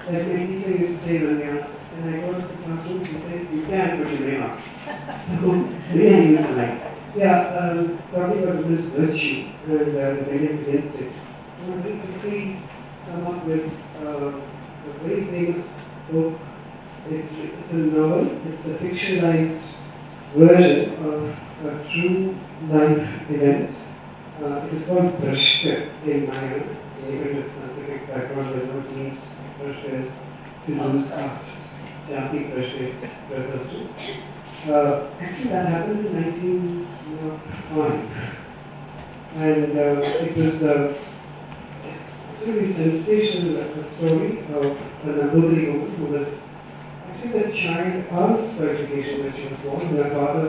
Like my teacher used to say when they asked, when I go to the classroom, she said, you can put your name up. So, really I used to like. Yeah, talking about this virtue and the negative against it. I think if we come up with a very famous book, it's a novel, it's a fictionalized version of a true life event. It is called Prashka in Maya. Even with Sanskritic background, the word means Prashka is to lose caste. Jati Prashka refers to. Actually, that happened in 1905. And it was really sensational a story of an elderly woman who was actually the child asked for education when she was born. And her father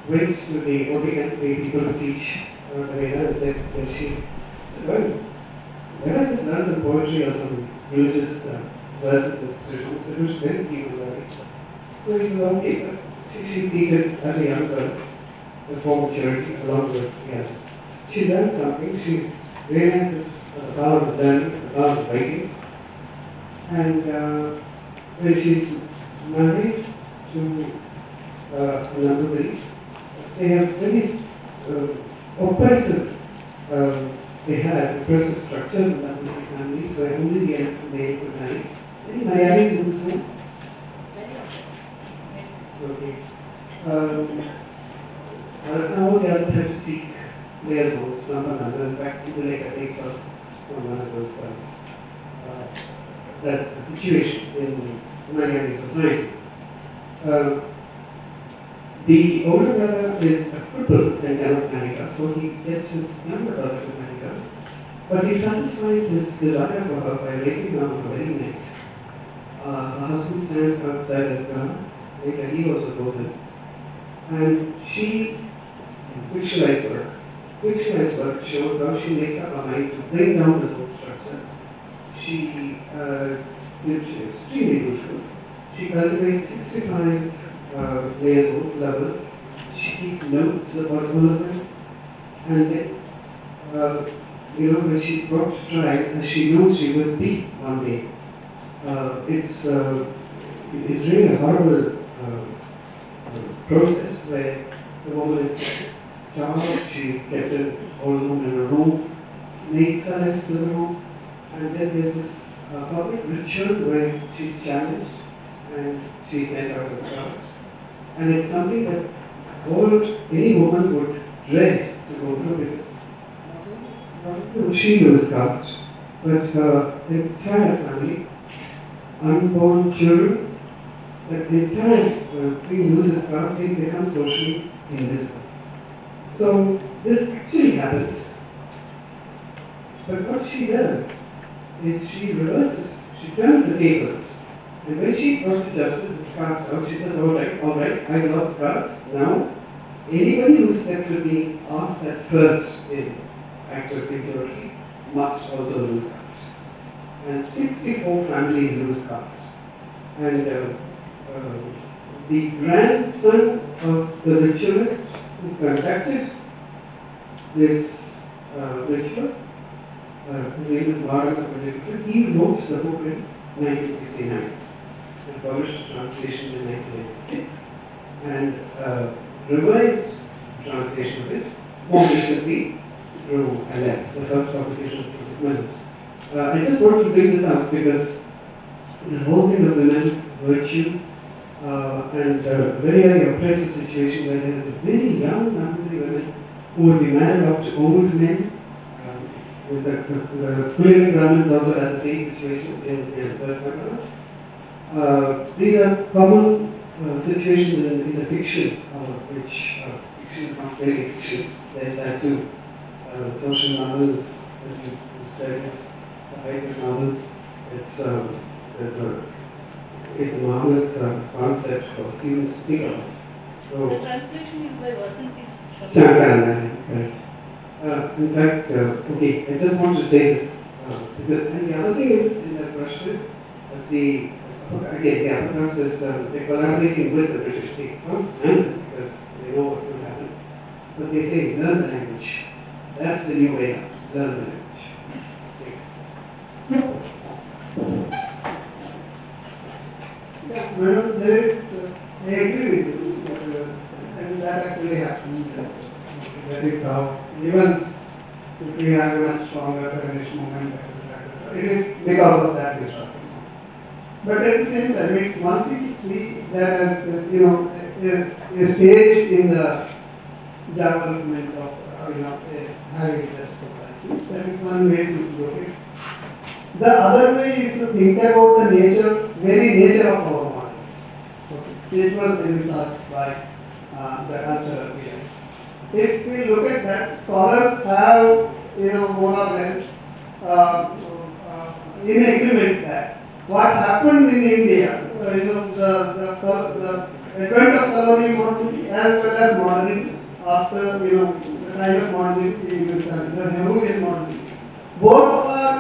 went to the Orient people to teach the Veda and said that she said, well, let us just learn some poetry or some religious verses and traditions. It was very people learning. So he said, okay, but she seated as a young girl before maturity along with the others. She learned something, she realizes the power of learning, the power of writing, and when she's married to another, they have very oppressive, they had oppressive structures in that families where only the eldest male could marry. Any Malayalis in this room? Okay. Now the others have to seek their homes, some another. In fact, people like a takes off from one of those. That's the situation in Malayali society. The older brother is a cripple and cannot marry her, so he gets his younger brother to marry her. But he satisfies his desire for her by raping her on the wedding night. Her husband stands outside his car, later he also goes in. And she, fictionalized work shows how she makes up her mind to bring down this whole structure. She is extremely beautiful. She cultivates 65 layers, levels. She keeps notes about all of them. And then, when she's brought to trial, as she knows she will be one day, it's really a horrible process where the woman is starved, she is kept all alone in a room, snakes are left in the room, and then there's this public ritual where she's challenged and she's sent out of the caste. And it's something that any woman would dread to go through because not only would she lose caste, but her entire family, unborn children, that the entire thing loses caste, they become socially invisible. So this actually happens. But what she does is she reverses, she turns the tables. And when she brought to justice and cast out, she said, all right, I lost caste. Now, anybody who stepped with me after that first act of impurity must also lose caste. And 64 families lose caste. And the grandson of the ritualist who conducted this ritual, his name is Bharat, he wrote the book in 1969 and published a translation in 1996 and revised translation of it more recently through Aleph, the first publication of St. Manus. I just want to bring this up because the whole thing of women, virtue, and a very, very oppressive situation where there is very young Nambari women who would be married off to old men. With the Pulian Brahmins also had the same situation in West Bengal. These are common situations in the fiction, which fiction is not very fiction. There's that too. Social novel, the hybrid novel, it's a marvelous concept for students to think about. So, the translation is by Vasanti Shankara. In fact, okay, I just want to say this. Because, and the other thing is in that question, the upper caste is they're collaborating with the British. They can't stand it because they know what's going to happen. But they say, learn the language. That's the new way out. Learn the language. Okay. naturally happens. That is how, even if we have a much stronger feminist movement, etc., it is because of that disruption. But at the same time, it's one thing to see that as a stage in the development of a highly just society. That is one way to look at it. The other way is to think about the very nature of our model. Okay. It was researched by the cultural theorists. If we look at that, scholars have, more or less in agreement that what happened in India, the advent of colonial modernity as well as modernity after, the kind of modernity, the Hegelian modernity, both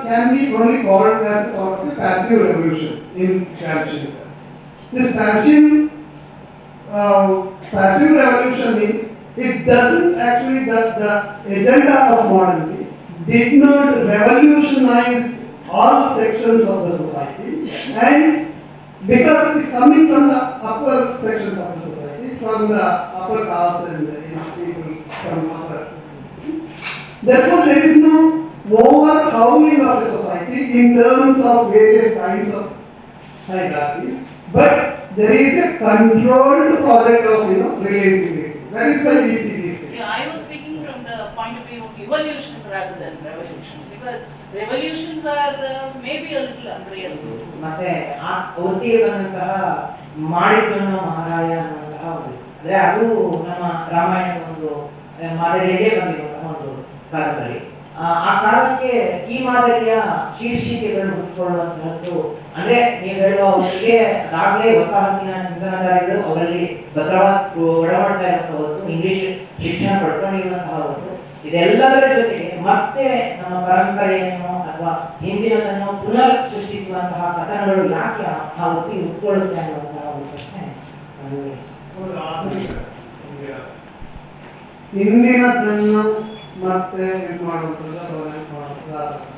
can be only called as a sort of a passive revolution in traditional terms. This passive revolution means it doesn't actually, the agenda of modernity did not revolutionize all sections of the society, and because it is coming from the upper sections of the society, from the upper caste and people from upper. Therefore, there is no overhauling of the society in terms of various kinds of hierarchies, but there is a controlled project of releasing this. That is why we see this. Yeah, I was speaking from the point of view of evolution rather than revolution, because revolutions are maybe a little unrealistic. ಮತ್ತೆ ಆ ಒತ್ತಿಗೆ ಬಂದಂತಹ ಮಾಡಿದ್ದನ್ನು ಮಹಾರಾಯ ಅನ್ನುವಂತಹ ಒಂದು ಅಂದ್ರೆ ಅದು ನಮ್ಮ ರಾಮಾಯಣದ ಒಂದು ಮಾದರಿಯಲ್ಲೇ ಬಂದಿರುವಂತಹ ಒಂದು ಕಾಲದಲ್ಲಿ ಆ ಕಾಲಕ್ಕೆ ಈ ಮಾದರಿಯ ಶೀರ್ಷಿಕೆಗಳು ಹುಟ್ಟುಕೊಳ್ಳುವಂತಹದ್ದು ಅಂದ್ರೆ ನೀವು ಹೇಳುವ ಅವರಿಗೆ ಅದಾಗಲೇ ಹೊಸ ಹಕ್ಕಿನ ಚಿಂತನಾಧಾರಿಗಳು ಅವರಲ್ಲಿ ಭದ್ರವಾಗಿ ಒಳಮಾಡ್ತಾ ಇರುವಂತಹ ಇಂಗ್ಲಿಷ್ ಶಿಕ್ಷಣ ಪಡ್ಕೊಂಡಿರುವಂತಹ ಒಂದು ಇದೆಲ್ಲದರ ಜೊತೆಗೆ ಮತ್ತೆ ನಮ್ಮ ಪರಂಪರೆಯನ್ನು ಅಥವಾ ಹಿಂದಿನದನ್ನು ಪುನರ್ ಸೃಷ್ಟಿಸುವಂತಹ ಕಥನಗಳು ಯಾಕೆ ಆ ಒತ್ತಿಗೆ ಹುಟ್ಟುಕೊಳ್ಳುತ್ತೆ ಅನ್ನುವಂತಹ ಒಂದು ಪ್ರಶ್ನೆ ಹಿಂದಿನದನ್ನು ಮತ್ತೆ ಇದು ಮಾಡುವಂಥದ್ದು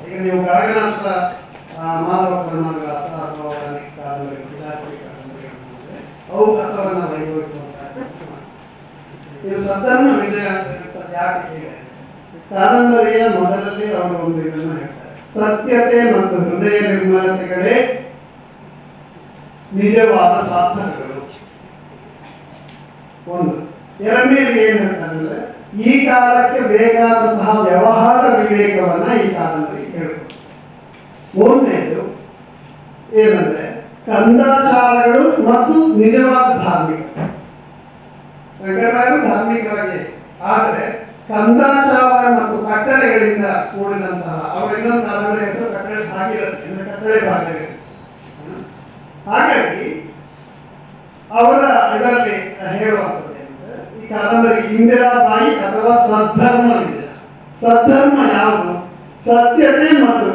ಈಗ ನೀವು ಬೆಳಗಿನ ಹತ್ರ ಮಾಧವ ಕರ್ಮಗಾಸ ಅಥವಾ ಅವು ಕಥವನ್ನು ವೈಭವಿಸುವಂತಹ ಇದು ಸದ್ಧರ್ಮ ವಿಜಯ ಯಾಕೆ ಇದೆ ಕಾದಂಬರಿಯ ಮೊದಲಲ್ಲಿ ಅವರು ಒಂದು ಇದನ್ನು ಹೇಳ್ತಾರೆ, ಸತ್ಯತೆ ಮತ್ತು ಹೃದಯ ನಿರ್ಮಲತೆಗಳೇ ನಿಜವಾದ ಸಾಧನಗಳು. ಒಂದು ಎರಡನೇದು ಏನು ಹೇಳ್ತಾರೆ, ಈ ಕಾಲಕ್ಕೆ ಬೇಕಾದಂತಹ ವ್ಯವಹಾರ ವಿವೇಕವನ್ನ ಈ ಕಾದಂಬರಿ ಹೇಳ್ತಾರೆ. ಮೂರನೇದು ಏನಂದ್ರೆ ಕಂದಾಚಾರಗಳು ಮತ್ತು ನಿಜವಾದ ಧಾರ್ಮಿಕ. ವೆಂಕಟರಾಯರು ಧಾರ್ಮಿಕರಾಗಿ, ಆದರೆ ಕಂದಾಚಾರ ಮತ್ತು ಕಟ್ಟಳೆಗಳಿಂದ ಕೂಡಿದಂತಹ ಅವರ ಇನ್ನೊಂದು ಕಾದಂಬರಿ ಹೆಸರು ಕಟ್ಟಳೆ ಭಾಗೀರಥಿ, ಕಟ್ಟಳೆ ಭಾಗೀರಥಿ. ಹಾಗಾಗಿ ಅವರ ಇದರಲ್ಲಿ ಹೇಳುವಂಥದ್ದು ಏನಂದ್ರೆ ಈ ಕಾದಂಬರಿ ಇಂದಿರಾ ಬಾಯಿ ಅಥವಾ ಸದ್ಧರ್ಮ ಇದೆ. ಸದ್ಧರ್ಮ ಯಾವುದು? ಸತ್ಯತೆ ಮತ್ತು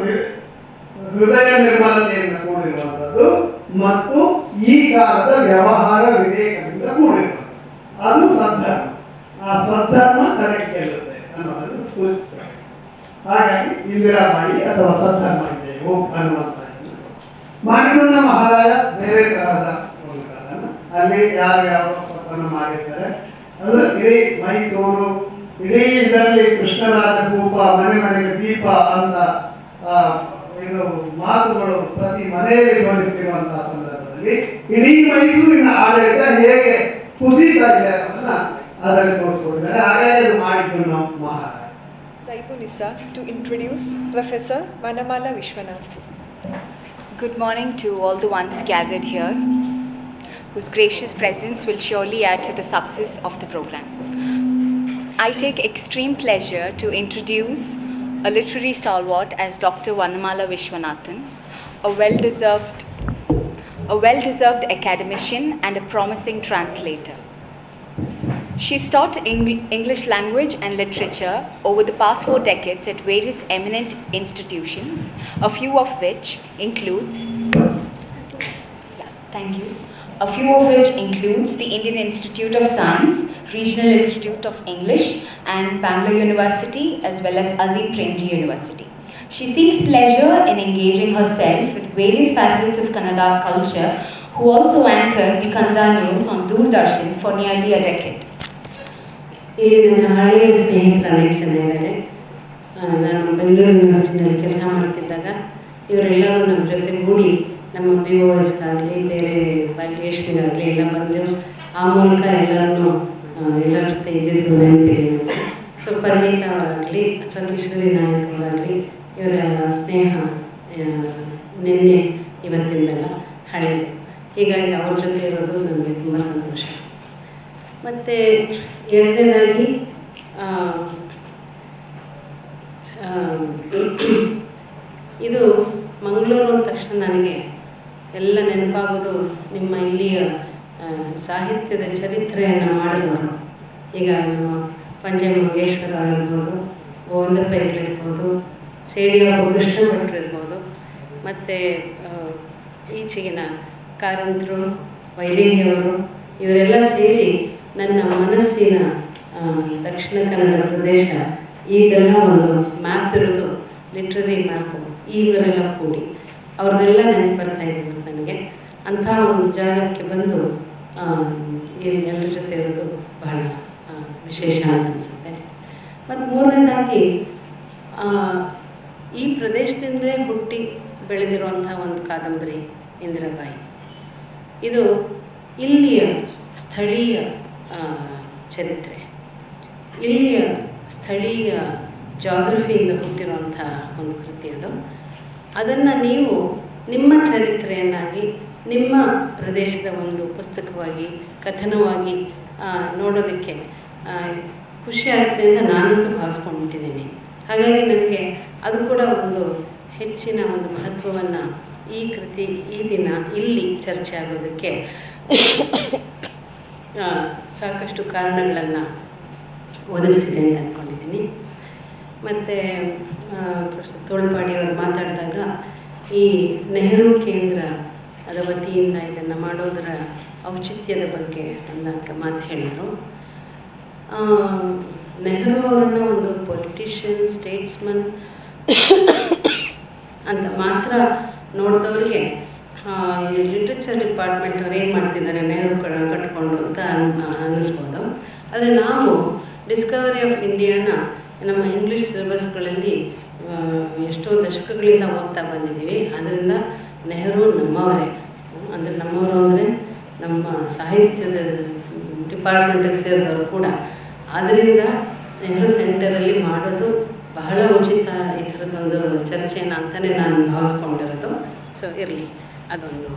ಹೃದಯ ನಿರ್ಮಲತೆಯಿಂದ ಕೂಡಿರುವಂಥದ್ದು ಮತ್ತು ಈ ಕಾಲದ ವ್ಯವಹಾರ ವಿವೇಕದಿಂದ ಕೂಡಿರುವಂಥದ್ದು, ಅದು ಸದ್ಧರ್ಮ. ಆ ಸದ್ಧರ್ಮ ಕಡೆಗೆ ಗೆಲ್ಲುತ್ತೆ ಅನ್ನೋದನ್ನು ಸೂಚಿಸುತ್ತದೆ. ಹಾಗಾಗಿ ಇಂದಿರಾ ಬಾಯಿ ಅಥವಾ ಸದ್ಧರ್ಮ ಇದೆಯೋ ಅನ್ನುವಂಥ ಮಾಡಿದ ಮಹಾರಾಯ ಬೇರೆ ತರಹದ ಒಂದು ಕಾಲನ ಅಲ್ಲಿ ಯಾರು ಯಾವ ತಪ್ಪನ್ನು ಮಾಡಿರ್ತಾರೆ ಅಂದ್ರೆ ಇಡೀ ಮೈಸೂರು, ಇಡೀ ಇದರಲ್ಲಿ ಕೃಷ್ಣರಾಜ ಕೂಪ, ಮನೆ ಮನೆಗೆ ದೀಪ ಅಂತ ಇದು ಮಾತುಗಳು ಪ್ರತಿ ಮನೆಯಲ್ಲಿ ಧ್ವನಿಸ್ತಿರುವಂತಹ ಸಂದರ್ಭದಲ್ಲಿ ಇಡೀ ಮೈಸೂರಿನ ಆಡಳಿತ ಹೇಗೆ ಕುಸಿತಾ ಇದೆ ಅನ್ನೋದನ್ನ ಅದರಲ್ಲಿ ತೋರಿಸ್ಕೊಟ್ಟಿದ್ದಾರೆ. ಹಾಗಾಗಿ ಅದು ಮಾಡಿದ್ದು ನಾವು ಮಹಾರಾಯ. Saibunisa to introduce Professor Vanamala Vishwanath. Good morning to all the ones gathered here, whose gracious presence will surely add to the success of the program. I take extreme pleasure to introduce a literary stalwart as Dr. Vanamala Vishwanathan, a well-deserved academician and a promising translator. She's taught English language and literature over the past 4 decades at various eminent institutions, a few of which includes the Indian Institute of Science, Regional Institute of English and Bangalore University, as well as Azim Premji University. She seeks pleasure in engaging herself with various facets of Kannada culture, who also anchored the Kannada news on Doordarshan for nearly a decade. ಇಲ್ಲಿ ನನ್ನ ಹಳೆಯ ಸ್ನೇಹಿತರು ಅನೇಕ ಜನ ಇದ್ದಾರೆ. ನಾನು ಬೆಂಗಳೂರು ಯೂನಿವರ್ಸಿಟಿನಲ್ಲಿ ಕೆಲಸ ಮಾಡ್ತಿದ್ದಾಗ ಇವರೆಲ್ಲರೂ ನಮ್ಮ ಜೊತೆಗೂಡಿ ನಮ್ಮ BOSಗಾಗಲಿ ಬೇರೆ ವ್ಯಾಲ್ಯೂಯೇಷನ್ಗಾಗಲಿ ಎಲ್ಲ ಬಂದು ಆ ಮೂಲಕ ಎಲ್ಲರನ್ನೂ ಎಲ್ಲರ ಜೊತೆ ಇದ್ದಿದ್ದು ನೆನಪಿದೆ. ಸೊ ಪರಿಣಿತ ಅವರಾಗಲಿ ಅಥವಾ ಕಿಶೋರಿ ನಾಯಕ್ ಅವರಾಗಲಿ ಇವರ ಸ್ನೇಹ ನಿನ್ನೆ ಇವತ್ತಿಂದೆಲ್ಲ ಹಳೆಯದು. ಹೀಗಾಗಿ ಅವ್ರ ಜೊತೆ ಇರೋದು ನನಗೆ ತುಂಬ ಸಂತೋಷ. ಮತ್ತು ಎರಡನೇದಾಗಿ ಇದು ಮಂಗಳೂರು ಅಂದ ತಕ್ಷಣ ನನಗೆ ಎಲ್ಲ ನೆನಪಾಗೋದು ನಿಮ್ಮ ಇಲ್ಲಿಯ ಸಾಹಿತ್ಯದ ಚರಿತ್ರೆಯನ್ನು ಮಾಡಿದವರು. ಈಗ ನಮ್ಮ ಪಂಜೆ ಮಂಗೇಶ್ವರ ಇರ್ಬೋದು, ಗೋವಿಂದ ಪೈಗಳು ಇರ್ಬೋದು, ಸೇಡಿಯ ಕೃಷ್ಣ ಭಟ್ರು ಇರ್ಬೋದು, ಮತ್ತು ಈಚೆಗಿನ ಕಾರಂತರು, ವೈದೇಹಿಯವರು, ಇವರೆಲ್ಲ ಸೇರಿ ನನ್ನ ಮನಸ್ಸಿನ ದಕ್ಷಿಣ ಕನ್ನಡ ಪ್ರದೇಶ ಈಗೆಲ್ಲ ಒಂದು ಮ್ಯಾಪ್ ಇರೋದು, ಲಿಟ್ರರಿ ಮ್ಯಾಪು, ಇವರೆಲ್ಲ ಕೂಡಿ ಅವ್ರದ್ದೆಲ್ಲ ನೆನಪು ಬರ್ತಾ ಇದ್ರು ನನಗೆ. ಅಂಥ ಒಂದು ಜಾಗಕ್ಕೆ ಬಂದು ಎಲ್ಲರ ಜೊತೆ ಇರೋದು ಬಹಳ ವಿಶೇಷ ಅಂತ ಅನಿಸುತ್ತೆ. ಮತ್ತು ಮೂರನೇದಾಗಿ ಈ ಪ್ರದೇಶದಿಂದಲೇ ಹುಟ್ಟಿ ಬೆಳೆದಿರುವಂಥ ಒಂದು ಕಾದಂಬರಿ ಇಂದಿರಾ ಬಾಯಿ. ಇದು ಇಲ್ಲಿಯ ಸ್ಥಳೀಯ ಚರಿತ್ರೆ, ಇಲ್ಲಿಯ ಸ್ಥಳೀಯ ಜಾಗ್ರಫಿಯಿಂದ ಹುಟ್ಟಿರುವಂಥ ಒಂದು ಕೃತಿ ಅದು. ಅದನ್ನು ನೀವು ನಿಮ್ಮ ಚರಿತ್ರೆಯನ್ನಾಗಿ ನಿಮ್ಮ ಪ್ರದೇಶದ ಒಂದು ಪುಸ್ತಕವಾಗಿ ಕಥನವಾಗಿ ನೋಡೋದಕ್ಕೆ ಖುಷಿ ಆಗುತ್ತೆ ಅಂತ ನಾನಂತೂ ಭಾವಿಸ್ಕೊಂಡ್ಬಿಟ್ಟಿದ್ದೀನಿ. ಹಾಗಾಗಿ ನನಗೆ ಅದು ಕೂಡ ಒಂದು ಹೆಚ್ಚಿನ ಒಂದು ಮಹತ್ವವನ್ನು ಈ ಕೃತಿ ಈ ದಿನ ಇಲ್ಲಿ ಚರ್ಚೆ ಆಗೋದಕ್ಕೆ ಸಾಕಷ್ಟು ಕಾರಣಗಳನ್ನು ಒದಗಿಸಿದೆ ಅಂತ ಅಂದ್ಕೊಂಡಿದ್ದೀನಿ. ಮತ್ತು ಪ್ರೊಫೆಸರ್ ತೋಳ್ಪಾಡಿಯವರು ಮಾತಾಡಿದಾಗ ಈ ನೆಹರು ಕೇಂದ್ರ ಅದರ ವತಿಯಿಂದ ಇದನ್ನು ಮಾಡೋದರ ಔಚಿತ್ಯದ ಬಗ್ಗೆ ಒಂದು ಮಾತು ಹೇಳಿದರು. ನೆಹರು ಅವರನ್ನು ಒಂದು ಪೊಲಿಟಿಷಿಯನ್, ಸ್ಟೇಟ್ಸ್ಮನ್ ಅಂತ ಮಾತ್ರ ನೋಡಿದವ್ರಿಗೆ ಲಿಟ್ರೇಚರ್ ಡಿಪಾರ್ಟ್ಮೆಂಟ್ ಅವ್ರು ಏನು ಮಾಡ್ತಿದ್ದಾರೆ ನೆಹರು ಕಟ್ಕೊಂಡು ಅಂತ ಅನ್ನಿಸ್ಬೋದು. ಆದರೆ ನಾವು ಡಿಸ್ಕವರಿ ಆಫ್ ಇಂಡಿಯಾನ ನಮ್ಮ ಇಂಗ್ಲೀಷ್ ಸಿಲೆಬಸ್ಗಳಲ್ಲಿ ಎಷ್ಟೋ ದಶಕಗಳಿಂದ ಓದ್ತಾ ಬಂದಿದ್ದೀವಿ. ಅದರಿಂದ ನೆಹರು ನಮ್ಮವರೇ, ಅಂದರೆ ನಮ್ಮವರು ಅಂದರೆ ನಮ್ಮ ಸಾಹಿತ್ಯದ ಡಿಪಾರ್ಟ್ಮೆಂಟಿಗೆ ಸೇರಿದವರು ಕೂಡ. ಆದ್ದರಿಂದ ನೆಹರು ಸೆಂಟರಲ್ಲಿ ಮಾಡೋದು ಬಹಳ ಉಚಿತ ಈ ಥರದ್ದೊಂದು ಚರ್ಚೆಯನ್ನು ಅಂತಲೇ ನಾನು ಭಾವಿಸ್ಕೊಂಡಿರೋದು. ಸೊ ಇರಲಿ, ಅದೊಂದು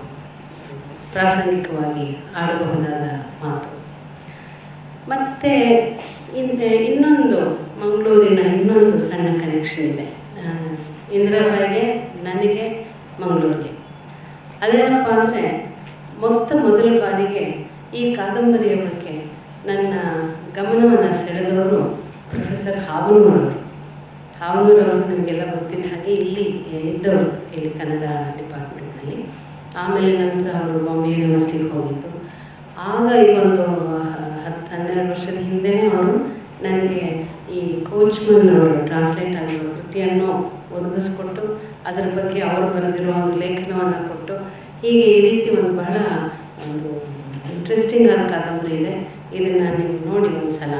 ಪ್ರಾಸಂಗಿಕವಾಗಿ ಆಡಬಹುದಾದ ಮಾತು. ಮತ್ತು ಇನ್ನೊಂದು ಮಂಗಳೂರಿನ ಇನ್ನೊಂದು ಸಣ್ಣ ಕನೆಕ್ಷನ್ ಇದೆ ಇಂದಿರಾ ಬಾಯಿಗೆ, ನನಗೆ, ಮಂಗಳೂರಿಗೆ. ಅದೇನಪ್ಪ ಅಂದರೆ ಮೊದಲ ಬಾರಿಗೆ ಈ ಕಾದಂಬರಿಯ ಬಗ್ಗೆ ನನ್ನ ಗಮನವನ್ನು ಸೆಳೆದವರು ಪ್ರೊಫೆಸರ್ ಹಾವನೂರವರು. ಹಾವನೂರವರು ನಮಗೆಲ್ಲ ಗೊತ್ತಿದ್ದ ಹಾಗೆ ಇಲ್ಲಿ ಇದ್ದವರು, ಇಲ್ಲಿ ಕನ್ನಡ ಡಿಪಾರ್ಟ್ಮೆಂಟ್ನಲ್ಲಿ. ಆಮೇಲೆ ನಂತರ ಅವರು ಬಾಂಬೆ ಯೂನಿವರ್ಸಿಟಿಗೆ ಹೋಗಿದ್ದು. ಆಗ ಇವೊಂದು 10-12 ವರ್ಷದ ಹಿಂದೆಯೇ ಅವರು ನನಗೆ ಈ ಕೋಚ್ಮನ್ ಅವರು ಟ್ರಾನ್ಸ್ಲೇಟ್ ಆಗಿರೋ ಕೃತಿಯನ್ನು ಒದಗಿಸ್ಕೊಟ್ಟು ಅದರ ಬಗ್ಗೆ ಅವರು ಬರೆದಿರೋ ಒಂದು ಲೇಖನವನ್ನು ಕೊಟ್ಟು, ಹೀಗೆ ಈ ರೀತಿ ಒಂದು ಬಹಳ ಒಂದು ಇಂಟ್ರೆಸ್ಟಿಂಗ್ ಆದ ಕಾದಂಬರಿ ಇದೆ. ಇದನ್ನು ನೀವು ನೋಡಿ ಒಂದು ಸಲ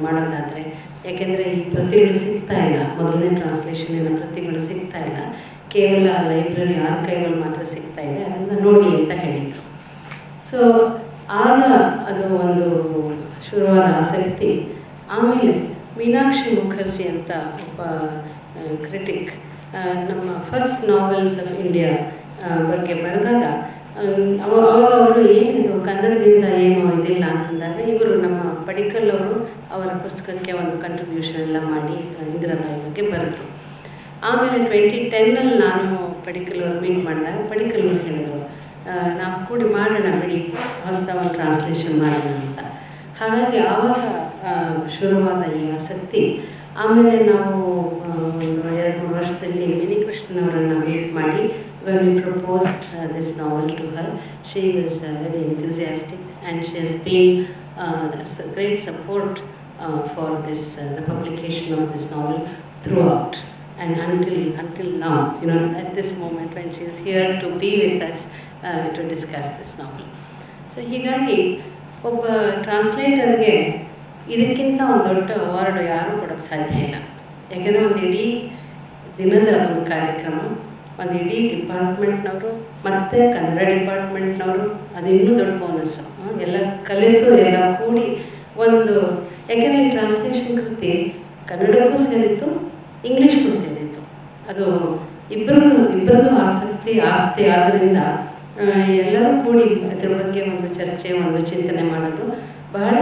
ಮಾಡೋದಾದರೆ, ಯಾಕೆಂದರೆ ಈ ಪ್ರತಿಗಳು ಸಿಗ್ತಾ ಇಲ್ಲ, ಮೊದಲನೇ ಟ್ರಾನ್ಸ್ಲೇಷನಿನ ಪ್ರತಿಗಳು ಸಿಗ್ತಾ ಇಲ್ಲ, ಕೇವಲ ಲೈಬ್ರರಿ ಆರ್ಕೈವಲ್ ಮಾತ್ರ ಸಿಗ್ತಾ ಇದೆ, ಅದನ್ನು ನೋಡಿ ಅಂತ ಹೇಳಿದರು. ಸೊ ಆಗ ಅದು ಒಂದು ಶುರುವಾದ ಆಸಕ್ತಿ. ಆಮೇಲೆ ಮೀನಾಕ್ಷಿ ಮುಖರ್ಜಿ ಅಂತ ಒಬ್ಬ ಕ್ರಿಟಿಕ್ ನಮ್ಮ ಫಸ್ಟ್ ನಾವೆಲ್ಸ್ ಆಫ್ ಇಂಡಿಯಾ ಬಗ್ಗೆ ಬರೆದಾಗ ಅವಾಗ ಅವರು ಏನಿದು ಕನ್ನಡದಿಂದ ಏನೋ ಇದಿಲ್ಲ ಅಂತಂದಾಗ ಇವರು ನಮ್ಮ ಪಡಿಕಲ್ ಅವರು ಅವರ ಪುಸ್ತಕಕ್ಕೆ ಒಂದು ಕಂಟ್ರಿಬ್ಯೂಷನ್ ಎಲ್ಲ ಮಾಡಿ ಇಂದಿರಾ ಬಾಯಿ ಬಗ್ಗೆ ಬರೆದರು. ಆಮೇಲೆ 2010ನಲ್ಲಿ ನಾನು ಪಡಿಕಲ್ ಅವ್ರು ಮೀಟ್ ಮಾಡಿದಾಗ ಪಡಿಕಲ್ ಅವರು ಹೇಳಿದರು, ನಾವು ಕೂಡಿ ಮಾಡೋಣ ಬಿಡಿ, ಹೊಸದ ಒಂದು ಟ್ರಾನ್ಸ್ಲೇಷನ್ ಮಾಡೋಣ ಅಂತ. ಹಾಗಾಗಿ ಆವಾಗ ಶುರುವಾದ ಈ ಆಸಕ್ತಿ. ಆಮೇಲೆ ನಾವು ಒಂದು 2-3 ವರ್ಷದಲ್ಲಿ ಮಿನಿ ಕೃಷ್ಣನವರನ್ನು ಮೀಟ್ ಮಾಡಿ when we proposed this novel to her, she was very enthusiastic and she has been great support for this the publication of this novel throughout and until now, you know, at this moment when she is here to be with us to discuss this novel. So ಹೀಗಾಗಿ ಒಬ್ಬ ಟ್ರಾನ್ಸ್ಲೇಟರ್ಗೆ ಇದಕ್ಕಿಂತ ಒಂದು ದೊಡ್ಡ award ಯಾರೂ ಕೊಡೋಕ್ಕೆ ಸಾಧ್ಯ ಇಲ್ಲ. ಯಾಕೆಂದರೆ ಒಂದು ಇಡೀ ದಿನದ ಒಂದು ಕಾರ್ಯಕ್ರಮ, ಒಂದು ಇಡೀ ಡಿಪಾರ್ಟ್ಮೆಂಟ್ನವರು ಮತ್ತು ಕನ್ನಡ ಡಿಪಾರ್ಟ್ಮೆಂಟ್ನವರು, ಅದು ಇನ್ನೂ ದೊಡ್ಡ ಬೋನಸ್ಸು. ಎಲ್ಲ ಕಲಿತು ಎಲ್ಲ ಕೂಡಿ ಒಂದು, ಯಾಕೆಂದರೆ ಈ ಟ್ರಾನ್ಸ್ಲೇಷನ್ ಕೃತಿ ಕನ್ನಡಕ್ಕೂ ಸೇರಿತ್ತು, ಇಂಗ್ಲೀಷ್ಗೂ ಸೇರಿತ್ತು. ಅದು ಇಬ್ಬರದ್ದು ಆಸ್ತಿ ಆದ್ದರಿಂದ ಎಲ್ಲರೂ ಕೂಡಿ ಅದ್ರ ಬಗ್ಗೆ ಒಂದು ಚರ್ಚೆ, ಒಂದು ಚಿಂತನೆ ಮಾಡೋದು ಬಹಳ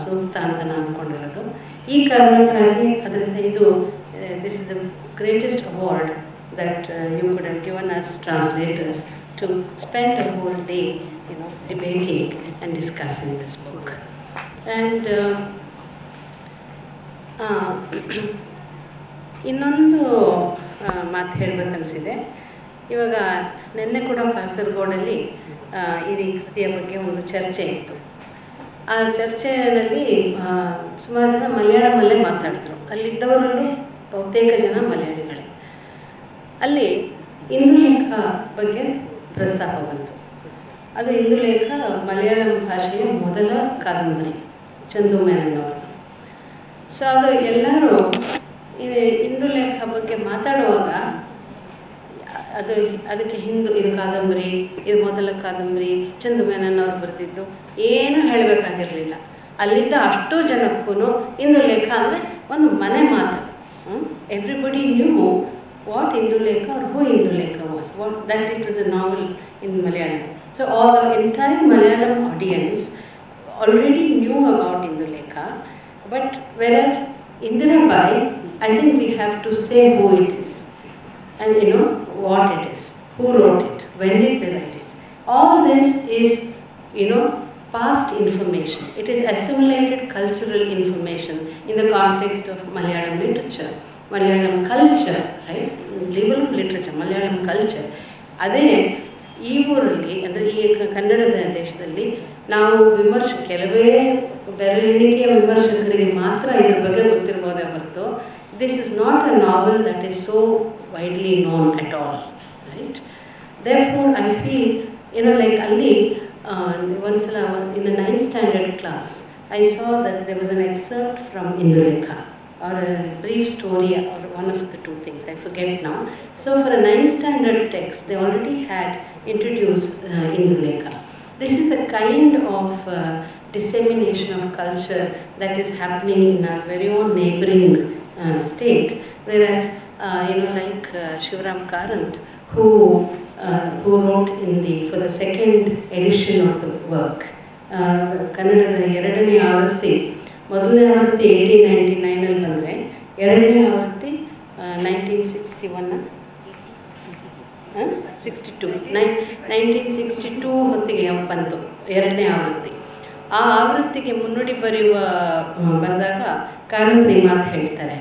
ಸೂಕ್ತ ಅಂತ ನಾನು ಅಂದ್ಕೊಂಡಿರೋದು. ಈ ಕಾರಣಕ್ಕಾಗಿ ಅದರಿಂದ ಇದು this is the greatest award that you could have given us translators to spend a whole day, debating and discussing this book. And ಇನ್ನೊಂದು ಮಾತು ಹೇಳಬೇಕನ್ನಿಸಿದೆ. ಇವಾಗ ನಿನ್ನೆ ಕೂಡ ಕಾಸರಗೋಡಲ್ಲಿ ಈ ಕೃತಿಯ ಬಗ್ಗೆ ಒಂದು ಚರ್ಚೆ ಇತ್ತು. ಆ ಚರ್ಚೆಯಲ್ಲಿ ಸುಮಾರು ಜನ ಮಲಯಾಳಮಲ್ಲೇ ಮಾತಾಡಿದ್ರು. ಅಲ್ಲಿದ್ದವರಲ್ಲೂ ಬಹುತೇಕ ಜನ ಮಲಯಾಳಿಗಳೇ. ಅಲ್ಲಿ ಇಂದುಲೇಖ ಬಗ್ಗೆ ಪ್ರಸ್ತಾಪ ಬಂತು. ಅದು ಇಂದುಲೇಖ ಮಲಯಾಳಂ ಭಾಷೆಯ ಮೊದಲ ಕಾದಂಬರಿ, ಚಂದು ಮೆನನ್ ಅವರದು. ಸೊ ಅದು ಎಲ್ಲರೂ ಇಂದುಲೇಖ ಬಗ್ಗೆ ಮಾತಾಡುವಾಗ ಅದಕ್ಕೆ ಇದು ಕಾದಂಬರಿ, ಇದು ಮೊದಲ ಕಾದಂಬರಿ, ಚಂದು ಮೆನನ್ ಅವರು ಬರೆದಿದ್ದು ಏನೂ ಹೇಳಬೇಕಾಗಿರಲಿಲ್ಲ. ಅಲ್ಲಿದ್ದ ಅಷ್ಟೂ ಜನಕ್ಕೂ ಇಂದುಲೇಖ ಅಂದರೆ ಒಂದು ಮನೆ ಮಾತು. Everybody knew what Indulekha or who Indulekha was, that it was a novel in Malayalam. So all the entire Malayalam audience already knew about Indulekha, but whereas Indira Bai, I think we have to say who it is and what it is, who wrote it, when did they write it. All this is past information. It is assimilated cultural information in the context of Malayalam literature. Malayalam culture, right? Liberal literature, Malayalam culture. ಅದೇ ಈ ಊರಲ್ಲಿ ಅಂದರೆ ಈ ಕನ್ನಡದ ದೇಶದಲ್ಲಿ ನಾವು ಕೆಲವೇ ಬೆರಳೆಣಿಕೆಯ ವಿಮರ್ಶಕರಿಗೆ ಮಾತ್ರ ಇದ್ರ ಬಗ್ಗೆ ಗೊತ್ತಿರ್ಬೋದೇ ಹೊರತು this is not a novel that is so widely known at all, right? Therefore I feel like ಅಲ್ಲಿ ಒಂದ್ಸಲ in the 9th standard class I saw that there was an excerpt from Indulekha or a brief story or one of the two things, I forget now. So for a 9th standard text they already had introduced Indulekha. This is the kind of dissemination of culture that is happening in our very own neighboring state, whereas like Shivaram Karant who wrote for the second edition of the work, ಕನ್ನಡದ 2ನೇ ಆವೃತ್ತಿ. ಮೊದಲನೇ ಆವೃತ್ತಿ 1899 ಬಂದರೆ 2ನೇ ಆವೃತ್ತಿ 1962 ಹೊತ್ತಿಗೆ ಬಂತು 2ನೇ ಆವೃತ್ತಿ. ಆ ಆವೃತ್ತಿಗೆ ಮುನ್ನುಡಿ ಬರೆದಾಗ ಕಾರಂತರಿ ಮಾತು ಹೇಳ್ತಾರೆ.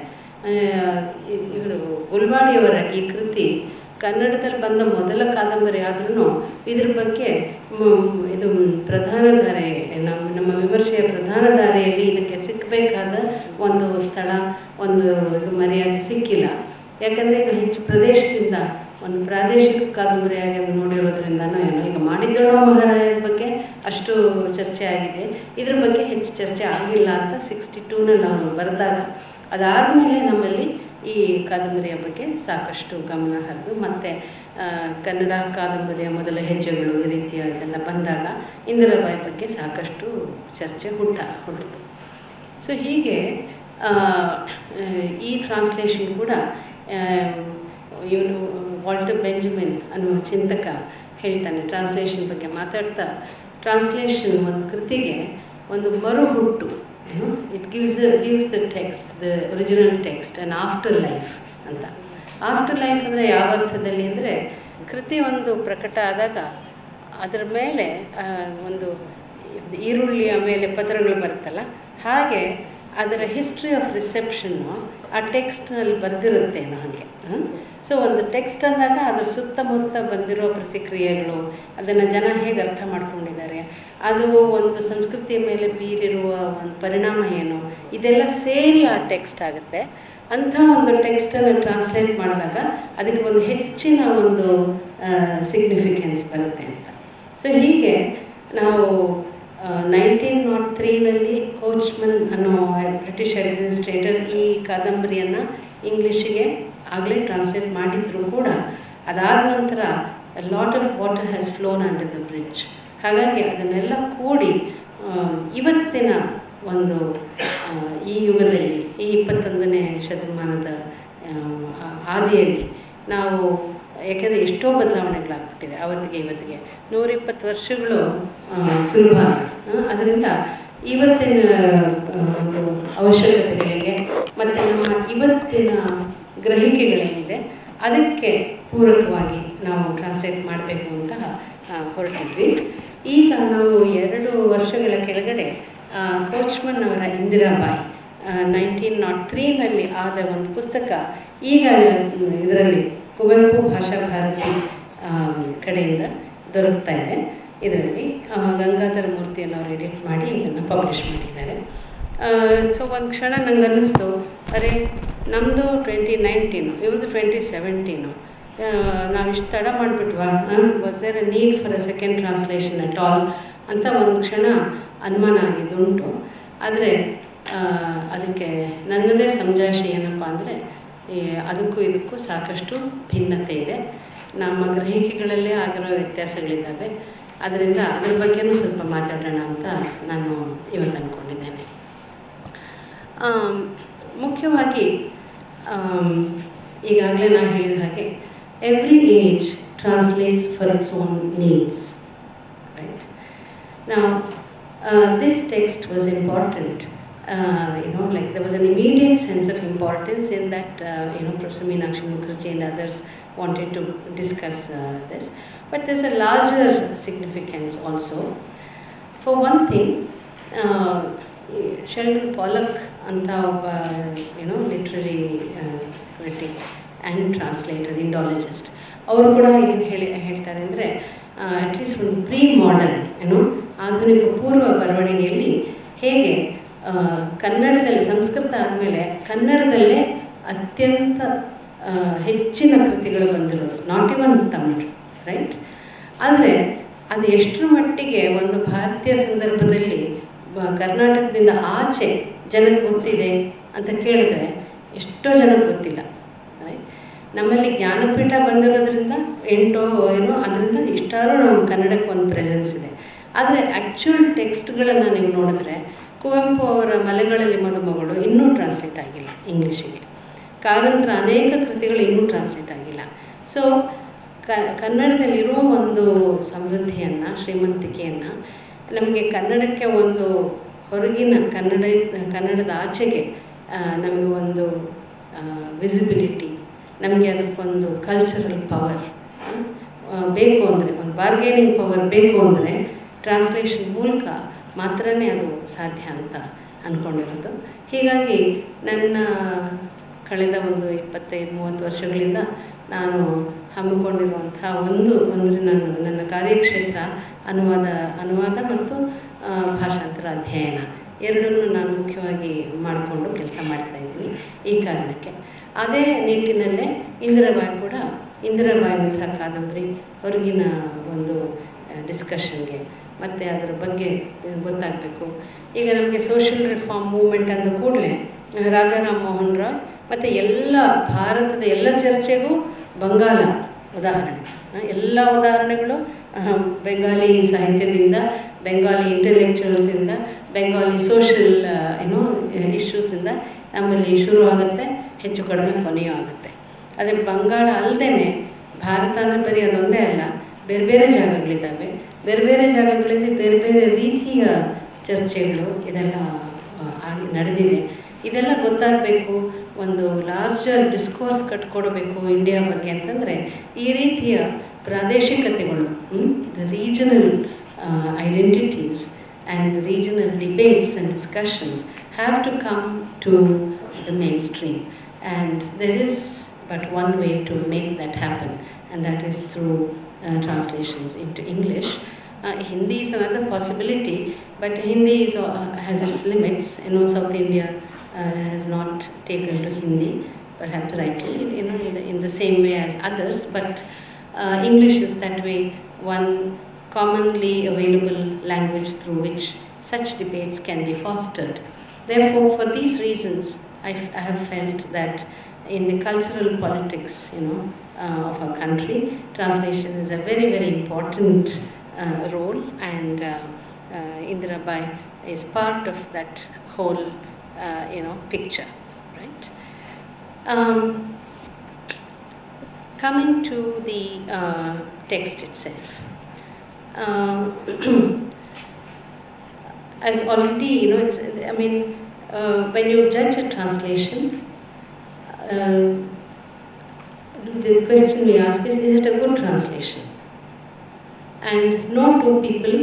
ಇವರು ಗುಲ್ವಾಡಿಯವರ ಈ ಕೃತಿ ಕನ್ನಡದಲ್ಲಿ ಬಂದ ಮೊದಲ ಕಾದಂಬರಿ ಆದ್ರೂ ಇದ್ರ ಬಗ್ಗೆ ಇದು ಪ್ರಧಾನಧಾರೆ, ನಮ್ಮ ವಿಮರ್ಶೆಯ ಪ್ರಧಾನಧಾರೆಯಲ್ಲಿ ಇದಕ್ಕೆ ಸಿಕ್ಕಬೇಕಾದ ಒಂದು ಸ್ಥಳ, ಒಂದು ಮರ್ಯಾದೆ ಸಿಕ್ಕಿಲ್ಲ. ಯಾಕಂದರೆ ಇದು ಹೆಚ್ಚು ಪ್ರದೇಶದಿಂದ ಒಂದು ಪ್ರಾದೇಶಿಕ ಕಾದಂಬರಿಯಾಗಿ ಅದು ನೋಡಿರೋದ್ರಿಂದನೋ ಏನೋ ಈಗ ಮಾಡಿದ್ದಳೋ ಮಹಾರಾಯರ ಬಗ್ಗೆ ಅಷ್ಟು ಚರ್ಚೆ ಆಗಿದೆ, ಇದ್ರ ಬಗ್ಗೆ ಹೆಚ್ಚು ಚರ್ಚೆ ಆಗಿಲ್ಲ ಅಂತ 62ನಲ್ಲಿ ಅವರು ಬರೆದಾಗ, ಅದಾದಮೇಲೆ ನಮ್ಮಲ್ಲಿ ಈ ಕಾದಂಬರಿಯ ಬಗ್ಗೆ ಸಾಕಷ್ಟು ಗಮನ ಹರಿದು ಮತ್ತು ಕನ್ನಡ ಕಾದಂಬರಿಯ ಮೊದಲ ಹೆಜ್ಜೆಗಳು ಈ ರೀತಿಯ ಇದೆಲ್ಲ ಬಂದಾಗ ಇಂದಿರಾ ಬಾಯಿ ಬಗ್ಗೆ ಸಾಕಷ್ಟು ಚರ್ಚೆ ಹುಟ್ಟಿತು. ಸೊ ಹೀಗೆ ಈ ಟ್ರಾನ್ಸ್ಲೇಷನ್ ಕೂಡ ಇವನು ವಾಲ್ಟರ್ ಬೆಂಜಮಿನ್ ಅನ್ನುವ ಚಿಂತಕ ಹೇಳ್ತಾನೆ, ಟ್ರಾನ್ಸ್ಲೇಷನ್ ಬಗ್ಗೆ ಮಾತಾಡ್ತಾ, ಟ್ರಾನ್ಸ್ಲೇಷನ್ ಒಂದು ಕೃತಿಗೆ ಒಂದು ಮರುಹುಟ್ಟು, it gives the text, the original text, an afterlife ಅಂತ. ಆಫ್ಟರ್ ಲೈಫ್ ಅಂದರೆ ಯಾವ ಅರ್ಥದಲ್ಲಿ ಅಂದರೆ, ಕೃತಿ ಒಂದು ಪ್ರಕಟ ಆದಾಗ ಅದರ ಮೇಲೆ ಒಂದು ಈರುಳ್ಳಿಯ ಮೇಲೆ ಪದರಗಳು ಬರುತ್ತಲ್ಲ, ಹಾಗೆ ಅದರ ಹಿಸ್ಟ್ರಿ ಆಫ್ ರಿಸೆಪ್ಷನ್ನು ಆ ಟೆಕ್ಸ್ಟ್ನಲ್ಲಿ ಬರೆದಿರುತ್ತೆ ಹಾಗೆ. ಸೊ ಒಂದು ಟೆಕ್ಸ್ಟ್ ಅಂದಾಗ ಅದರ ಸುತ್ತಮುತ್ತ ಬಂದಿರೋ ಪ್ರತಿಕ್ರಿಯೆಗಳು, ಅದನ್ನು ಜನ ಹೇಗೆ ಅರ್ಥ ಮಾಡ್ಕೊಂಡಿದ್ದಾರೆ, ಅದು ಒಂದು ಸಂಸ್ಕೃತಿಯ ಮೇಲೆ ಬೀರಿರುವ ಒಂದು ಪರಿಣಾಮ ಏನು, ಇದೆಲ್ಲ ಸೇರಿ ಆ ಟೆಕ್ಸ್ಟ್ ಆಗುತ್ತೆ. ಅಂಥ ಒಂದು ಟೆಕ್ಸ್ಟನ್ನು ಟ್ರಾನ್ಸ್ಲೇಟ್ ಮಾಡಿದಾಗ ಅದಕ್ಕೆ ಒಂದು ಹೆಚ್ಚಿನ ಒಂದು ಸಿಗ್ನಿಫಿಕೆನ್ಸ್ ಬರುತ್ತೆ ಅಂತ. ಸೊ ಹೀಗೆ ನಾವು 1903ನಲ್ಲಿ ಕೋಚ್ಮನ್ ಅನ್ನೋ ಬ್ರಿಟಿಷ್ ಅಡ್ಮಿನಿಸ್ಟ್ರೇಟರ್ ಈ ಕಾದಂಬರಿಯನ್ನು ಇಂಗ್ಲೀಷಿಗೆ ಆಗಲೇ ಟ್ರಾನ್ಸ್ಲೇಟ್ ಮಾಡಿದ್ರು ಕೂಡ ಅದಾದ ನಂತರ lot of water has ಫ್ಲೋನ್ under the bridge. ಹಾಗಾಗಿ ಅದನ್ನೆಲ್ಲ ಕೂಡಿ ಇವತ್ತಿನ ಒಂದು ಈ ಯುಗದಲ್ಲಿ, ಈ 21ನೇ ಶತಮಾನದ ಆದಿಯಲ್ಲಿ ನಾವು, ಯಾಕೆಂದರೆ ಎಷ್ಟೋ ಬದಲಾವಣೆಗಳಾಗ್ಬಿಟ್ಟಿದೆ ಅವತ್ತಿಗೆ ಇವತ್ತಿಗೆ, 120 ವರ್ಷಗಳು ಸುಲಭ. ಅದರಿಂದ ಇವತ್ತಿನ ಒಂದು ಅವಶ್ಯಕತೆಗಳಿಗೆ ಮತ್ತು ನಮ್ಮ ಇವತ್ತಿನ ಗ್ರಹಿಕೆಗಳೇನಿದೆ ಅದಕ್ಕೆ ಪೂರಕವಾಗಿ ನಾವು ಟ್ರಾನ್ಸ್ಲೇಟ್ ಮಾಡಬೇಕು ಅಂತ ಹೊರಟಿದ್ವಿ. ಈಗ ನಾವು 2 ವರ್ಷಗಳ ಕೆಳಗಡೆ ಕೋಚ್ಮನ್ ಅವರ ಇಂದಿರಾ ಬಾಯಿ 1903ನಲ್ಲಿ ಆದ ಒಂದು ಪುಸ್ತಕ ಈಗ ಇದರಲ್ಲಿ ಕುವೆಂಪು ಭಾಷಾ ಭಾರತಿ ಕಡೆಯಿಂದ ದೊರಕ್ತಾ ಇದೆ. ಇದರಲ್ಲಿ ಗಂಗಾಧರ ಮೂರ್ತಿಯನ್ನವರು ಎಡಿಟ್ ಮಾಡಿ ಇದನ್ನು ಪಬ್ಲಿಷ್ ಮಾಡಿದ್ದಾರೆ. ಸೊ ಒಂದು ಕ್ಷಣ ನಂಗೆ ಅನ್ನಿಸ್ತು, ಅರೆ ನಮ್ಮದು 2019, ಇವ್ರದ್ದು 2017, ನಾವಿಷ್ಟು ತಡ ಮಾಡಿಬಿಟ್ವಾ, was there a need for a second translation at all ಅಂತ ಒಂದು ಕ್ಷಣ ಅನುಮಾನ ಆಗಿದ್ದುಂಟು. ಆದರೆ ಅದಕ್ಕೆ ನನ್ನದೇ ಸಮಜಾಯಿಷಿ ಏನಪ್ಪ ಅಂದರೆ, ಅದಕ್ಕೂ ಇದಕ್ಕೂ ಸಾಕಷ್ಟು ಭಿನ್ನತೆ ಇದೆ. ನಮ್ಮ ಗ್ರಹಿಕೆಗಳಲ್ಲೇ ಆಗಿರೋ ವ್ಯತ್ಯಾಸಗಳಿದ್ದಾವೆ. ಅದರಿಂದ ಅದ್ರ ಬಗ್ಗೆನೂ ಸ್ವಲ್ಪ ಮಾತಾಡೋಣ ಅಂತ ನಾನು ಇವತ್ತು ಅಂದ್ಕೊಂಡಿದ್ದೇನೆ. ಮುಖ್ಯವಾಗಿ ಈಗಾಗಲೇ ನಾನು ಹೇಳಿದ ಹಾಗೆ every age translates for its own needs, right? Now this text was important. Like there was an immediate sense of importance in that, Professor Meenakshi Mukherjee and others wanted to discuss this. But there's a larger significance also. For one thing, Sheldon Pollock anta obba, literary critic and translator, Indologist, ಅವರು ಕೂಡ ಏನು ಹೇಳ್ತಾರೆ ಅಂದರೆ, at least ಒಂದು pre modern, ಆಧುನಿಕ ಪೂರ್ವ ಬರವಣಿಗೆಯಲ್ಲಿ ಹೇಗೆ ಕನ್ನಡದಲ್ಲಿ, ಸಂಸ್ಕೃತ ಆದಮೇಲೆ ಕನ್ನಡದಲ್ಲೇ ಅತ್ಯಂತ ಹೆಚ್ಚಿನ ಕೃತಿಗಳು ಬಂದಿರೋದು, ನಾಟ್ ಇವನ್ ತಮಿಳು, ರೈಟ್? ಆದರೆ ಅದು ಎಷ್ಟರ ಮಟ್ಟಿಗೆ ಒಂದು ಭಾರತೀಯ ಸಂದರ್ಭದಲ್ಲಿ ಕರ್ನಾಟಕದಿಂದ ಆಚೆ ಜನಕ್ಕೆ ಗೊತ್ತಿದೆ ಅಂತ ಕೇಳಿದ್ರೆ ಎಷ್ಟೋ ಜನಕ್ಕೆ ಗೊತ್ತಿಲ್ಲ, ರೈಟ್? ನಮ್ಮಲ್ಲಿ ಜ್ಞಾನಪೀಠ ಬಂದಿರೋದ್ರಿಂದ 8 ಅದರಿಂದ ಇಷ್ಟಾರು ನಮ್ಮ ಕನ್ನಡಕ್ಕೆ ಒಂದು ಪ್ರೆಸೆನ್ಸ್ ಇದೆ. ಆದರೆ ಆ್ಯಕ್ಚುಯಲ್ ಟೆಕ್ಸ್ಟ್ಗಳನ್ನು ನೀವು ನೋಡಿದ್ರೆ ಕುವೆಂಪು ಅವರ ಮಲೆಗಳಲ್ಲಿ ಮದುಮಗಳು ಇನ್ನೂ ಟ್ರಾನ್ಸ್ಲೇಟ್ ಆಗಿಲ್ಲ ಇಂಗ್ಲೀಷಿಗೆ. ಕಾರಂತರ ಅನೇಕ ಕೃತಿಗಳು ಇನ್ನೂ ಟ್ರಾನ್ಸ್ಲೇಟ್ ಆಗಿಲ್ಲ. ಸೊ ಕನ್ನಡದಲ್ಲಿರೋ ಒಂದು ಸಮೃದ್ಧಿಯನ್ನು, ಶ್ರೀಮಂತಿಕೆಯನ್ನು ನಮಗೆ ಕನ್ನಡಕ್ಕೆ ಒಂದು ಹೊರಗಿನ ಕನ್ನಡದ ಆಚೆಗೆ ನಮಗೆ ಒಂದು ವಿಸಿಬಿಲಿಟಿ, ನಮಗೆ ಅದಕ್ಕೊಂದು ಕಲ್ಚರಲ್ ಪವರ್ ಬೇಕು ಅಂದರೆ, ಒಂದು ಬಾರ್ಗೇನಿಂಗ್ ಪವರ್ ಬೇಕು ಅಂದರೆ ಟ್ರಾನ್ಸ್ಲೇಷನ್ ಮೂಲಕ ಮಾತ್ರನೇ ಅದು ಸಾಧ್ಯ ಅಂತ ಅಂದ್ಕೊಂಡಿರೋದು. ಹೀಗಾಗಿ ನನ್ನ ಕಳೆದ ಒಂದು 25-30 ವರ್ಷಗಳಿಂದ ನಾನು ಹಮ್ಮಿಕೊಂಡಿರುವಂಥ ನನ್ನ ಕಾರ್ಯಕ್ಷೇತ್ರ ಅನುವಾದ ಮತ್ತು ಭಾಷಾಂತರ ಅಧ್ಯಯನ ಎರಡನ್ನೂ ನಾನು ಮುಖ್ಯವಾಗಿ ಮಾಡಿಕೊಂಡು ಕೆಲಸ ಮಾಡ್ತಾಯಿದ್ದೀನಿ. ಈ ಕಾರಣಕ್ಕೆ ಅದೇ ನಿಟ್ಟಿನಲ್ಲೇ ಇಂದಿರಾ ಬಾಯಿ ಅಂಥ ಕಾದಂಬರಿ ಹೊರಗಿನ ಒಂದು ಡಿಸ್ಕಷನ್ಗೆ ಮತ್ತು ಅದರ ಬಗ್ಗೆ ಗೊತ್ತಾಗಬೇಕು. ಈಗ ನಮಗೆ ಸೋಷಿಯಲ್ ರಿಫಾರ್ಮ್ ಮೂವ್ಮೆಂಟ್ ಅಂದ ಕೂಡಲೇ ರಾಜಾರಾಮ್ ಮೋಹನ್ ರಾಯ್ ಮತ್ತು ಎಲ್ಲ ಭಾರತದ ಎಲ್ಲ ಚರ್ಚೆಗೂ ಬಂಗಾಲ ಉದಾಹರಣೆ, ಎಲ್ಲ ಉದಾಹರಣೆಗಳು ಬೆಂಗಾಲಿ ಸಾಹಿತ್ಯದಿಂದ, ಬೆಂಗಾಲಿ ಇಂಟೆಲೆಕ್ಚುಯಲ್ಸಿಂದ, ಬೆಂಗಾಲಿ ಸೋಷಿಯಲ್ ಇಶ್ಯೂಸಿಂದ ನಮ್ಮಲ್ಲಿ ಶುರುವಾಗುತ್ತೆ, ಹೆಚ್ಚು ಕಡಿಮೆ ಕೊನೆಯೂ ಆಗುತ್ತೆ. ಆದರೆ ಬಂಗಾಳ ಅಲ್ಲದೇ ಭಾರತ ಅಂದರೆ ಬರೀ ಅದೊಂದೇ ಅಲ್ಲ, ಬೇರೆ ಬೇರೆ ಜಾಗಗಳಿದ್ದಾವೆ. ಬೇರೆ ಬೇರೆ ಜಾಗಗಳಲ್ಲಿ ಬೇರೆ ಬೇರೆ ರೀತಿಯ ಚರ್ಚೆಗಳು ಇದೆಲ್ಲ ನಡೆದಿದೆ. ಇದೆಲ್ಲ ಗೊತ್ತಾಗಬೇಕು, ಒಂದು ಲಾರ್ಜರ್ ಡಿಸ್ಕೋರ್ಸ್ ಕಟ್ಕೊಡ್ಬೇಕು ಇಂಡಿಯಾ ಬಗ್ಗೆ ಅಂತಂದರೆ ಈ ರೀತಿಯ ಪ್ರಾದೇಶಿಕತೆಗಳು, the regional identities and the regional debates and discussions have to come to the mainstream. And there is but one way to make that happen, and that is through translations into English. Hindi is another possibility, but Hindi has its limits. South India has not taken to Hindi, perhaps rightly, in the same way as others. But English is that way, one commonly available language through which such debates can be fostered. Therefore, for these reasons, I have felt that in the cultural politics, of our country, translation is a very, very important role, and Indira Bai is part of that whole, picture, right? Coming to the text itself, as already, when you judge a translation, the question we ask is it a good translation? And no two people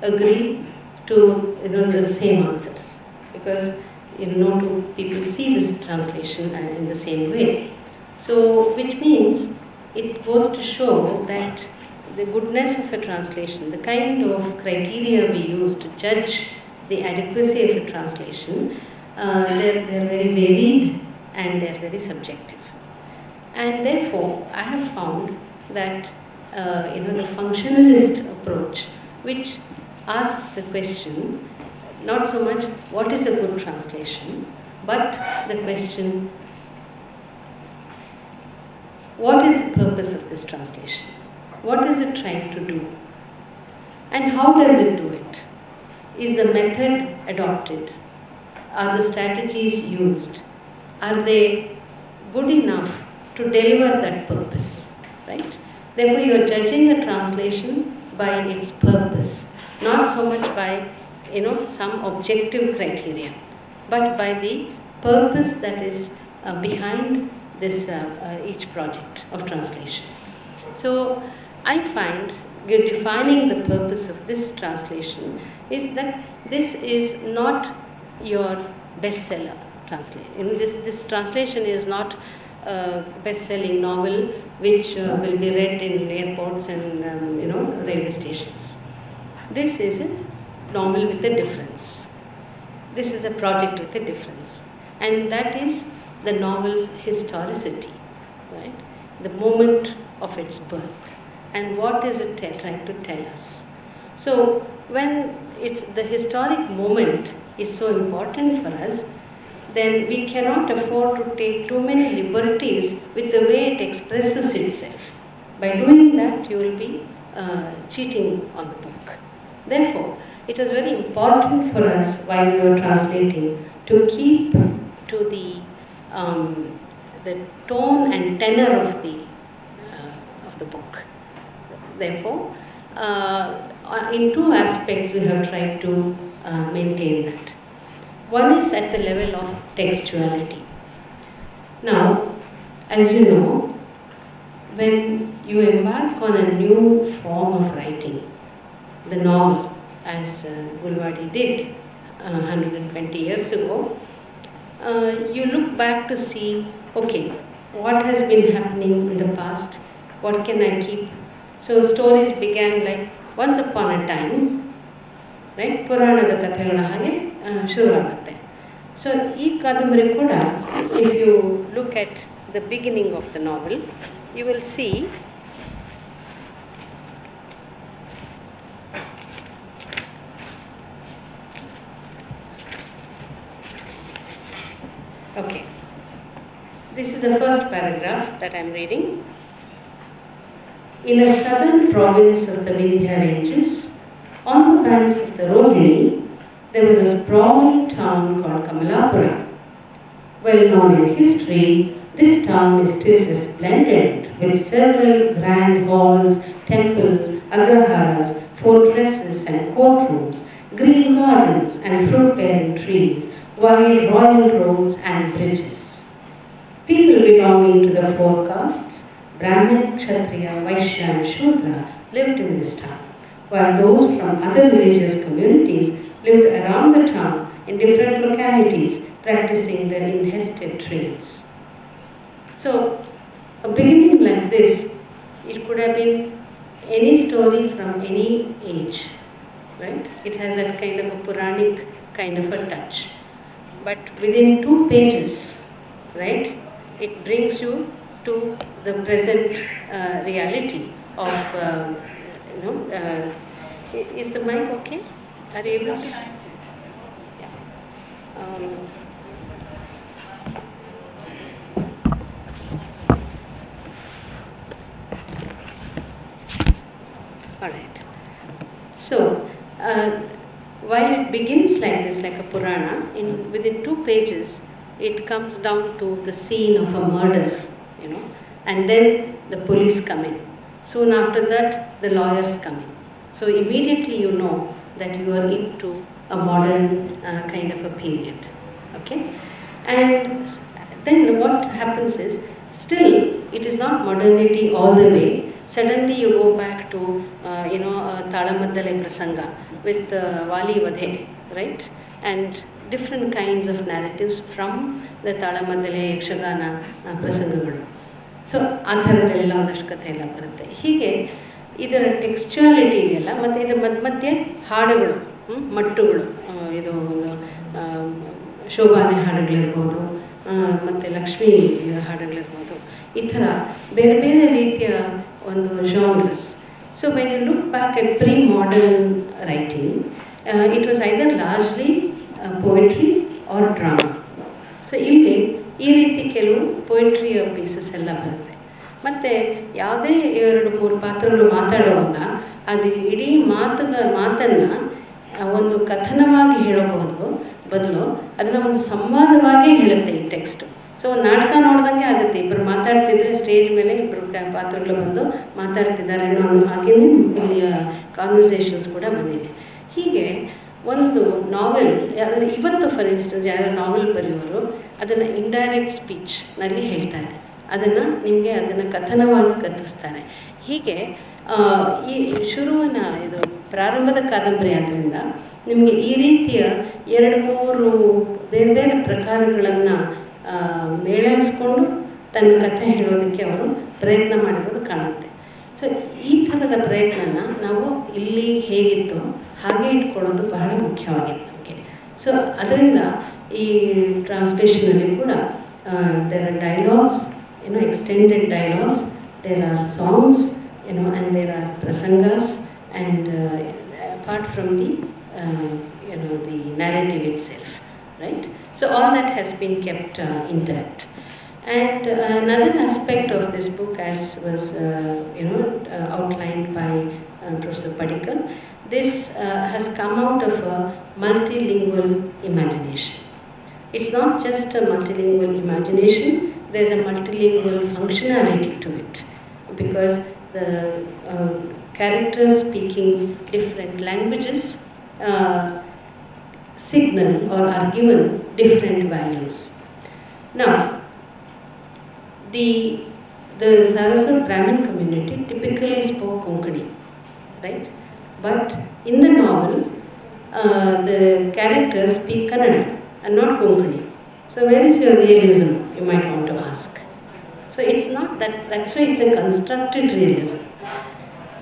agree to the same answers, because no two people see this translation in the same way. So, which means it goes to show that the goodness of a translation, the kind of criteria we use to judge the adequacy of a translation, they're very varied and they're very subjective. And therefore, I have found that the functionalist approach, which asks the question not so much what is a good translation, but the question, what is the purpose of this translation? What is it trying to do? And how does it do it? Is the method adopted? Are the strategies used? Are they good enough to deliver that purpose? Right? Therefore, you are judging a translation by its purpose, not so much by some objective criteria, but by the purpose that is behind this each project of translation. So I find defining the purpose of this translation is that this is not your bestseller translation. This translation is not a best-selling novel which will be read in airports and railway stations. This is a novel with a difference. This is a project with a difference, and that is the novel's historicity, right? The moment of its birth, and what is it trying to tell us. So when the historic moment is so important for us, then we cannot afford to take too many liberties with the way it expresses itself. By doing that, you will be cheating on the book. Therefore, it is very important for us while we are translating to keep to the tone and tenor of the book. Therefore, in two aspects we have tried to maintain that. One is at the level of textuality. Now, as you know, when you embark on a new form of writing, the novel, as Gulwadi did 120 years ago, you look back to see, okay, what has been happening in the past, what can I keep? So stories began like once upon a time, right? Puranada kathegala hage shuru agutte. So ee kadambari kuda, if you look at the beginning of the novel, you will see okay. This is the first paragraph that I am reading. In a southern province of the Vindhya ranges, on the banks of the Rohini, there was a sprawling town called Kamalapura. Well known in history, this town is still resplendent with several grand halls, temples, agraharas, fortresses and courtrooms, green gardens and fruit-bearing trees, wide royal roads and bridges. People belonging to the four castes, Brahmin, Kshatriya, Vaishya and Shudra, lived in this town, while those from other religious communities lived around the town in different localities, practicing their inherited trades. So, a beginning like this, it could have been any story from any age, right? It has that kind of a Puranic kind of a touch. But within 2 pages, right, it brings you to the present reality of, is the mic okay? Are you able to? All right. So, while it begins like this, like a Purana, within 2 pages, it comes down to the scene of a murder, and then the police come in. Soon after that, the lawyers come in. So immediately you know that you are into a modern kind of a period. Okay? And then what happens is, still it is not modernity all the way. Suddenly you go back to, Talamaddale Prasanga with Vali Vadhe, right? And different kinds of narratives from the Talamaddale Yakshagana Prasangagalu. So ಆ ಥರದ್ದೆಲ್ಲ ಒಂದಷ್ಟು ಕಥೆ ಎಲ್ಲ ಬರುತ್ತೆ. ಹೀಗೆ ಇದರ ಟೆಕ್ಸ್ಚುಯಾಲಿಟಿ ಇದೆಯಲ್ಲ, ಮತ್ತು ಇದರ ಮಧ್ಯೆ ಹಾಡುಗಳು, ಮಟ್ಟುಗಳು, ಇದು ಒಂದು ಶೋಭಾನೆ ಹಾಡುಗಳಿರ್ಬೋದು, ಮತ್ತು ಲಕ್ಷ್ಮೀ ಹಾಡುಗಳಿರ್ಬೋದು, ಈ ಥರ ಬೇರೆ ಬೇರೆ ರೀತಿಯ ಒಂದು genres. So when you look back at pre modern writing, it was either largely poetry or drama. So ಇಲ್ಲಿ ಈ ರೀತಿ ಕೆಲವು ಪೊಯಿಟ್ರಿಯ ಪೀಸಸ್ ಎಲ್ಲ ಬರುತ್ತೆ. ಮತ್ತು ಯಾವುದೇ 2-3 ಪಾತ್ರಗಳು ಮಾತಾಡುವಾಗ ಅದು ಇಡೀ ಮಾತನ್ನು ಒಂದು ಕಥನವಾಗಿ ಹೇಳಬಹುದು ಬದಲು ಅದನ್ನು ಒಂದು ಸಂವಾದವಾಗಿ ಹೇಳುತ್ತೆ ಈ ಟೆಕ್ಸ್ಟ್. ಸೊ ಒಂದು ನಾಟಕ ನೋಡ್ದಂಗೆ ಆಗುತ್ತೆ. ಇಬ್ಬರು ಮಾತಾಡ್ತಿದ್ರೆ ಸ್ಟೇಜ್ ಮೇಲೆ ಇಬ್ಬರು ಪಾತ್ರಗಳು ಬಂದು ಮಾತಾಡ್ತಿದ್ದಾರೆ ಅನ್ನೋ ಹಾಗೆಯೇ ಇಲ್ಲಿ ಕಾನ್ವರ್ಸೇಷನ್ಸ್ ಕೂಡ ಬಂದಿದೆ. ಹೀಗೆ ಒಂದು ನಾವೆಲ್, ಅಂದರೆ ಇವತ್ತು ಫಾರ್ ಇನ್ಸ್ಟೆನ್ಸ್ ಯಾರು ನಾವೆಲ್ ಬರೆಯೋರು ಅದನ್ನು ಇಂಡೈರೆಕ್ಟ್ ಸ್ಪೀಚ್ನಲ್ಲಿ ಹೇಳ್ತಾರೆ, ನಿಮಗೆ ಅದನ್ನು ಕಥನವಾಗಿ ಕಥಿಸ್ತಾರೆ. ಹೀಗೆ ಈ ಇದು ಪ್ರಾರಂಭದ ಕಾದಂಬರಿ ಆದ್ದರಿಂದ ನಿಮಗೆ ಈ ರೀತಿಯ 2-3 ಬೇರೆ ಬೇರೆ ಪ್ರಕಾರಗಳನ್ನು ಮೇಳೈಸ್ಕೊಂಡು ತನ್ನ ಕಥೆ ಹೇಳೋದಕ್ಕೆ ಅವರು ಪ್ರಯತ್ನ ಮಾಡಿರೋದು ಕಾಣುತ್ತೆ. ಸೊ ಈ ಥರದ ಪ್ರಯತ್ನನ ನಾವು ಇಲ್ಲಿ ಹೇಗಿತ್ತು ಹಾಗೆ ಇಟ್ಕೊಳ್ಳೋದು ಬಹಳ ಮುಖ್ಯವಾಗಿದೆ ನಮಗೆ. ಸೊ ಅದರಿಂದ ಈ ಟ್ರಾನ್ಸ್ಲೇಷನಲ್ಲಿ ಕೂಡ there are dialogues, extended dialogues, there are songs, and there are prasangas, and apart from the the narrative itself, right? So all that has been kept intact. And another aspect of this book, as was outlined by Professor Padikar, this has come out of a multilingual imagination. It's not just a multilingual imagination, there's a multilingual functionality to it, because the characters speaking different languages signal or are given different values. Now, the Saraswat Brahmin community typically spoke Konkani, right? But in the novel, the characters speak Kannada and not Konkani. So where is your realism, you might want to ask. So it's not that, that's why it's a constructed realism.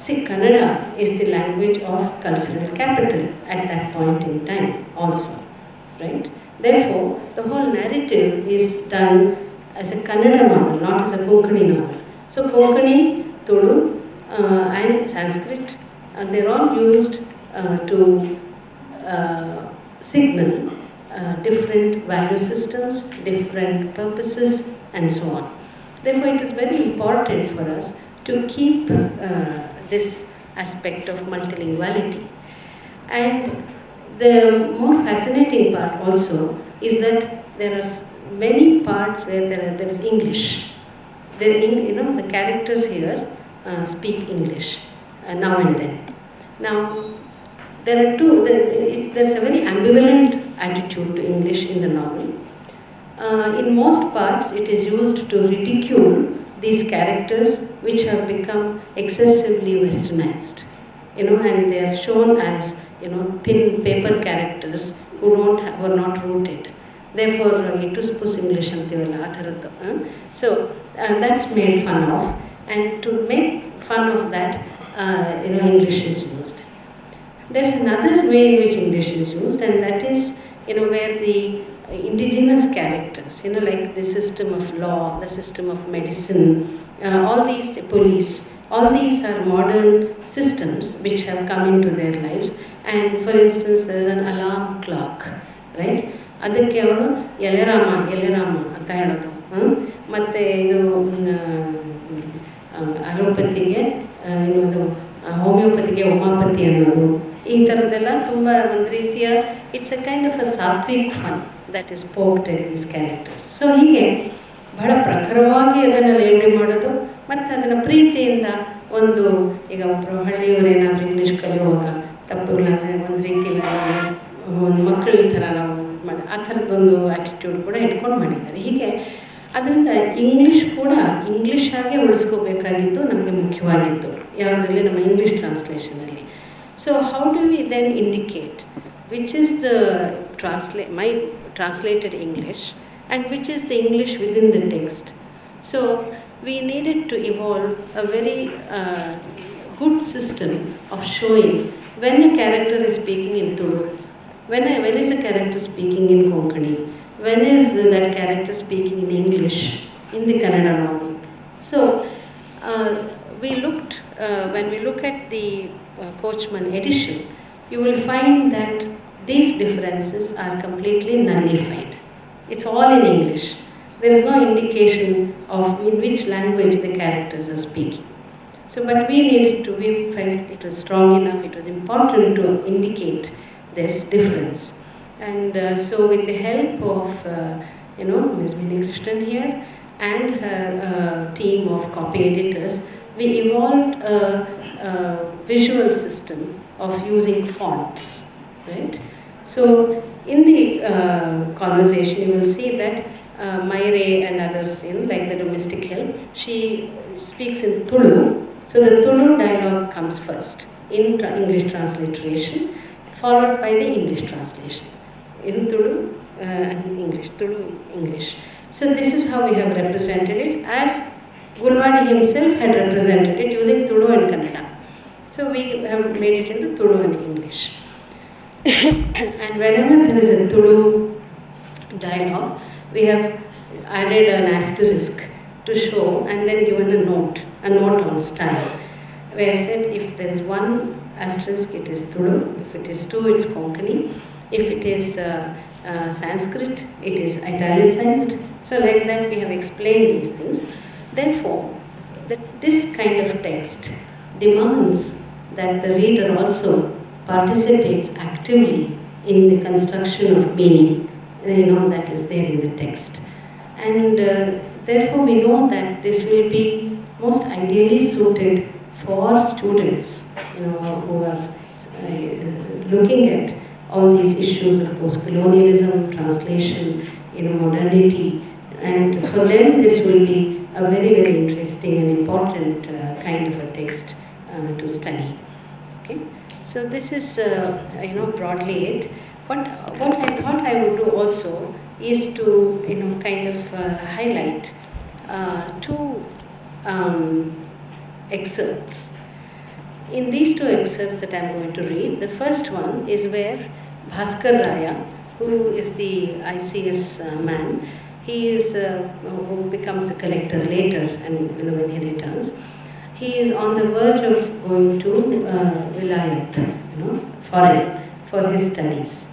See, Kannada is the language of cultural capital at that point in time also, right? Therefore, the whole narrative is done as a Kannada novel, not as a Konkani novel. So Konkani, Tulu and Sanskrit, they're all used to signal different value systems, different purposes, and so on. Therefore, it is very important for us to keep this aspect of multilinguality. And the more fascinating part also is that there are many parts where there is English. The characters here speak English now and then. Now, there's a very ambivalent attitude to English in the novel. In most parts, it is used to ridicule these characters which have become excessively westernized, and they are shown as, thin paper characters who are not rooted. Therefore, Ituspus English antivalla atharaddu. So that's made fun of, and to make fun of that, English is used. There's another way in which English is used, and that is, where the indigenous characters, like the system of law, the system of medicine, all these, the police, all these are modern systems which have come into their lives. And for instance, there is an alarm clock, right? ಅದಕ್ಕೆ ಅವಳು ಎಲೆರಾಮ ಅಂತ ಹೇಳೋದು. ಮತ್ತು ಇದು ಅಲೋಪತಿಗೆ ಇನ್ನೊಂದು ಹೋಮಿಯೋಪತಿಗೆ ಉಮಾಪತಿ ಅನ್ನೋದು, ಈ ಥರದ್ದೆಲ್ಲ ತುಂಬ ಒಂದು ರೀತಿಯ it's a kind of a sattvic fun that is poked in these characters. So ಹೀಗೆ ಬಹಳ ಪ್ರಖರವಾಗಿ ಅದನ್ನು ಲೇವಡಿ ಮಾಡೋದು, ಮತ್ತು ಅದನ್ನು ಪ್ರೀತಿಯಿಂದ ಒಂದು ಈಗ ಒಬ್ಬರು ಹಳ್ಳಿಯವರು ಏನಾದರೂ ಇಂಗ್ಲೀಷ್ ಕಲಿಯುವಾಗ ತಪ್ಪುಗಳಾದರೆ ಒಂದು ರೀತಿ ಒಂದು ಮಕ್ಕಳ ಥರ ನಾವು ಆ ಥರದ್ದೊಂದು ಆ್ಯಟಿಟ್ಯೂಡ್ ಕೂಡ ಇಟ್ಕೊಂಡು ಮಾಡಿದ್ದಾರೆ. ಹೀಗೆ ಅದರಿಂದ ಇಂಗ್ಲೀಷ್ ಕೂಡ ಇಂಗ್ಲೀಷ್ ಆಗಿ ಉಳಿಸ್ಕೋಬೇಕಾಗಿತ್ತು ನಮಗೆ ಮುಖ್ಯವಾಗಿತ್ತು ಯಾವುದರಲ್ಲಿ, ನಮ್ಮ ಇಂಗ್ಲೀಷ್ ಟ್ರಾನ್ಸ್ಲೇಷನಲ್ಲಿ. So how do we then indicate which is the my translated English and which is the English within the text. So we needed to evolve a very good system of showing when a character is speaking in Tulu, when is a character speaking in Konkani, when is that character speaking in English in the Kannada novel. So we looked, when we look at the Coachman edition, you will find that these differences are completely nullified. It's all in English. There is no indication of in which language the characters are speaking. So, but we felt it was strong enough, it was important to indicate this difference. And so with the help of, Ms. Vinay Krishnan here and her team of copy editors, we evolved a visual system of using fonts, right? So in the conversation you will see that Mayre and others, like the domestic help, she speaks in Tulu. So the Tulu dialogue comes first in English transliteration, followed by the English translation in Tulu and English, Tulu, English. So this is how we have represented it, as Gulwani himself had represented it using Tulu and Kannada. So we have made it into Tulu and English. And whenever there is a Tulu dialogue, we have added an asterisk to show and then given a note on style. We have said if there is one asterisk, it is Tulu, if it is two, it's Konkani, if it is Sanskrit, it is italicized. So like that we have explained these things. Therefore, this kind of text demands that the reader also participates actively in the construction of meaning, that is there in the text. And therefore we know that this will be most ideally suited for students, who are looking at all these issues of post-colonialism, translation, modernity, and for them this will be a very, very interesting and important kind of a text to study. Okay. So this is, broadly it. What I thought I would do also is to, kind of highlight two excerpts. In these two excerpts that I am going to read, the first one is where Bhaskar Raya, who is the ICS man, he is who becomes the collector later, and when he returns, he is on the verge of going to Vilayat, foreign, for his studies.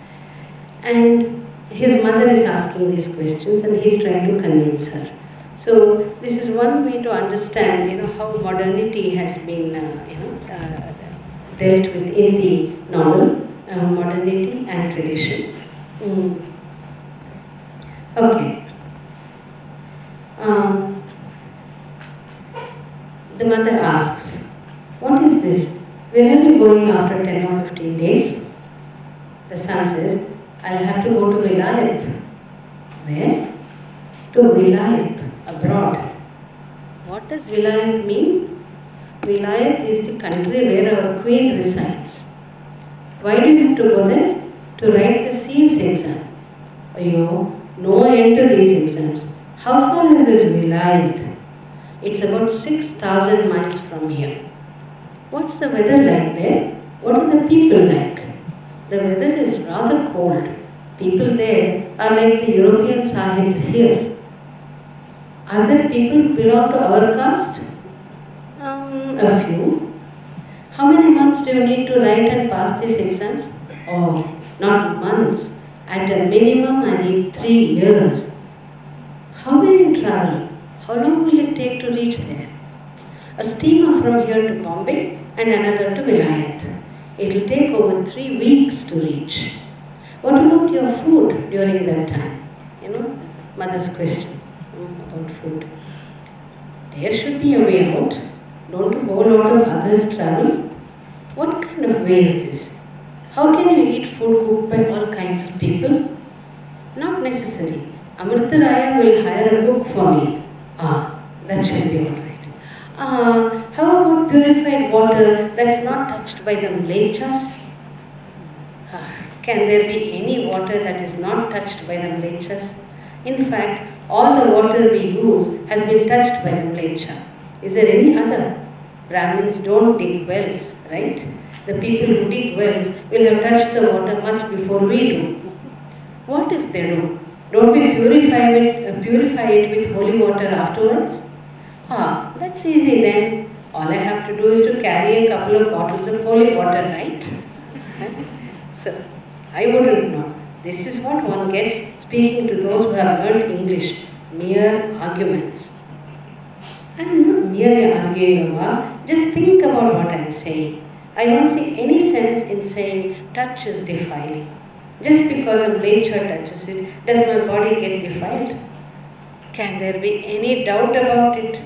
And his mother is asking these questions and he is trying to convince her. So this is one way to understand, how modernity has been, dealt with in the novel, modernity and tradition. Okay. The mother asks, "What is this? Where are you going after 10 or 15 days?" The son says, "I'll have to go to Vilayat." Where? To Vilayat, abroad. What does Vilayat mean? Vilayat is the country where our queen resides. Why do you have to go there? To write the CS exam. No end to these exams. How far is this Vilayat? It's about 6,000 miles from here. What's the weather like there? What are the people like? The weather is rather cold. People there are like the European sahibs here. Are there people who belong to our caste? A few. How many months do you need to write and pass these exams? Oh, not months. At a minimum, I need 3 years. How will you travel? How long will it take to reach there? A steamer from here to Bombay and another to Vilayat. It will take over 3 weeks to reach. What about your food during that time? Mother's question about food. There should be a way out. Don't a whole lot of others travel? What kind of way is this? How can you eat food cooked by all kinds of people? Not necessary. Amritaraya will hire a cook for me. That shall be all right. How about purified water that's not touched by the mlechas? Can there be any water that is not touched by the mlechas? In fact, all the water we use has been touched by the mlecha. Is there any other? Brahmins don't dig wells, right? The people who dig wells will have touched the water much before we do. What if they do? Don't we purify it with holy water afterwards? That's easy then. All I have to do is to carry a couple of bottles of holy water, right? So, I wouldn't know. This is what one gets speaking to those who have learned English. Mere arguments. I'm not merely arguing about, just think about what I'm saying. I don't see any sense in saying touch is defiling. Just because a mlecha touches it, does my body get defiled? Can there be any doubt about it?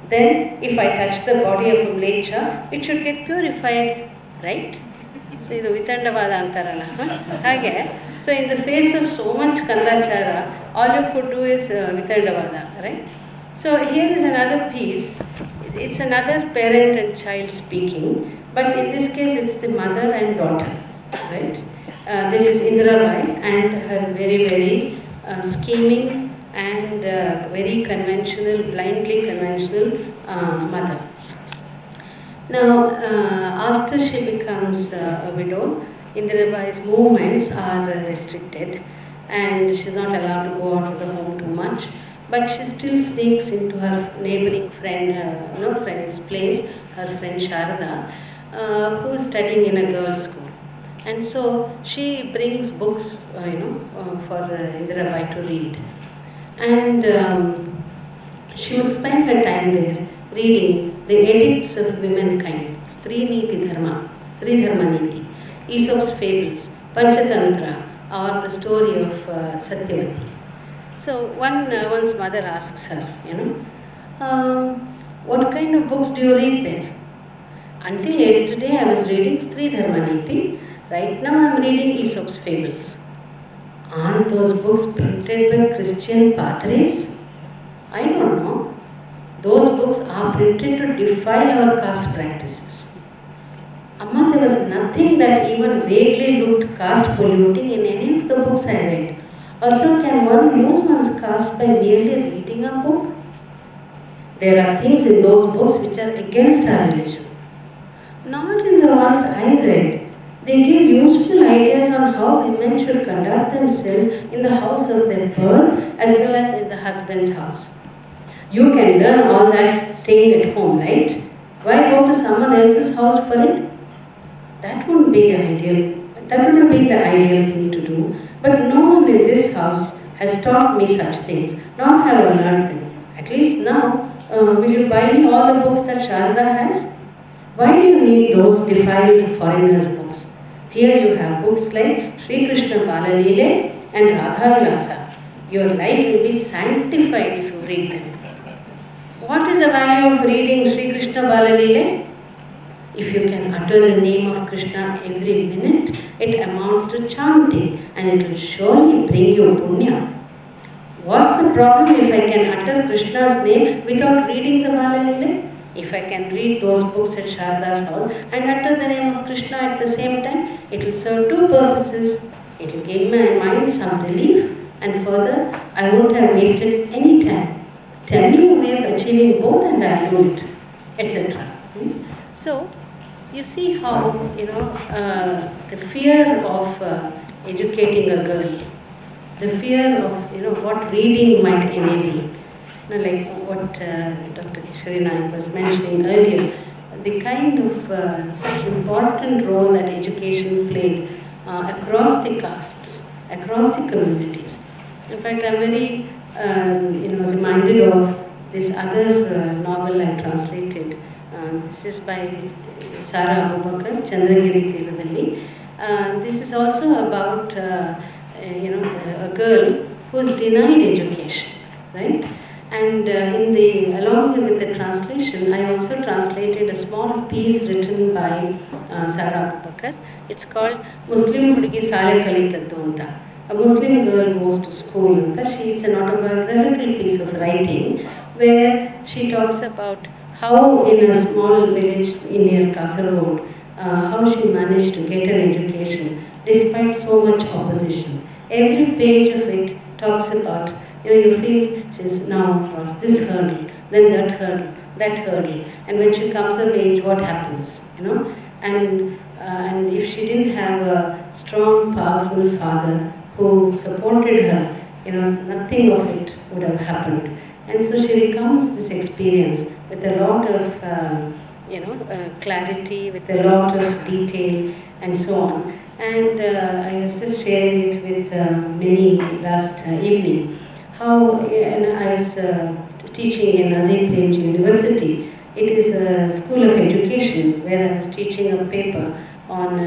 Then, if I touch the body of a mlecha, it should get purified, right? So, idu vitandavada antarala. So, in the face of so much kandachara, all you could do is vitandavada, right? So, here is another piece. It's another parent and child speaking, but in this case, it's the mother and daughter, right? This is Indira Bai and her very, very scheming and very conventional, blindly conventional mother. Now, after she becomes a widow, Indira Bai's movements are restricted and she's not allowed to go out of the home too much. But she still sneaks into her neighboring friend's place, her friend Sharada, who is studying in a girls' school. And so she brings books, for Indira Bai to read. And she would spend her time there reading the edicts of womankind, Sri Niti Dharma, Sri Dharma Niti, Aesop's fables, Panchatantra, or the story of Satyavati. So one's mother asks her, what kind of books do you read there? Until yesterday I was reading Sri Dharma Niti. Right now I am reading Aesop's fables. Aren't those books printed by Christian padres? I don't know. Those books are printed to defile our caste practices. Amma, there was nothing that even vaguely looked caste polluting in any of the books I read. Also, can one lose one's caste by merely reading a book? There are things in those books which are against our religion. Not in the ones I read. They give useful ideas on how women should conduct themselves in the house of their birth as well as in the husband's house. You can learn all that staying at home, right? Why go to someone else's house for it? That wouldn't be the ideal thing to do. But no one in this house has taught me such things, nor have I learned them. At least now, will you buy me all the books that Sharada has? Why do you need those defiled foreigners' books? Here you have books like Sri Krishna Balalile and Radha Vilasa. Your life will be sanctified if you read them. What is the value of reading Sri Krishna Balalile? If you can utter the name of Krishna every minute, it amounts to chanting and it will surely bring you punya. What's the problem if I can utter Krishna's name without reading the Balalile? If I can read those books at Sharada's house and utter the name of Krishna at the same time, it will serve two purposes. It will give my mind some relief and further, I won't have wasted any time. Tell me a way of achieving both and I'll do it, etc. So, you see how, the fear of educating a girl, the fear of, what reading might enable. Like what Dr. Kishori Naik was mentioning earlier, the kind of such important role that education played across the castes across the communities. In fact, I'm very reminded of this other novel I translated. This is by Sara Abubakar, Chandragiri Tirudalli. This is also about a girl who is denied education, right? And along with the translation, I also translated a small piece written by Sara Abubakar. It's called Muslim Hudigi Sale Kalitaddu Anta. A Muslim girl goes to school. It's an autobiographical piece of writing where she talks about how in a small village near Kasaragod, how she managed to get an education despite so much opposition. Every page of it talks about, you feel she's now crossed this hurdle, then that hurdle, and when she comes of age, what happens, and if she didn't have a strong, powerful father who supported her, nothing of it would have happened. And so she recounts this experience with a lot of, clarity, with a lot of detail, and so on. And I was just sharing it with Minnie last evening. How, and I was teaching in Azim Premji University. It is a school of education where I was teaching a paper on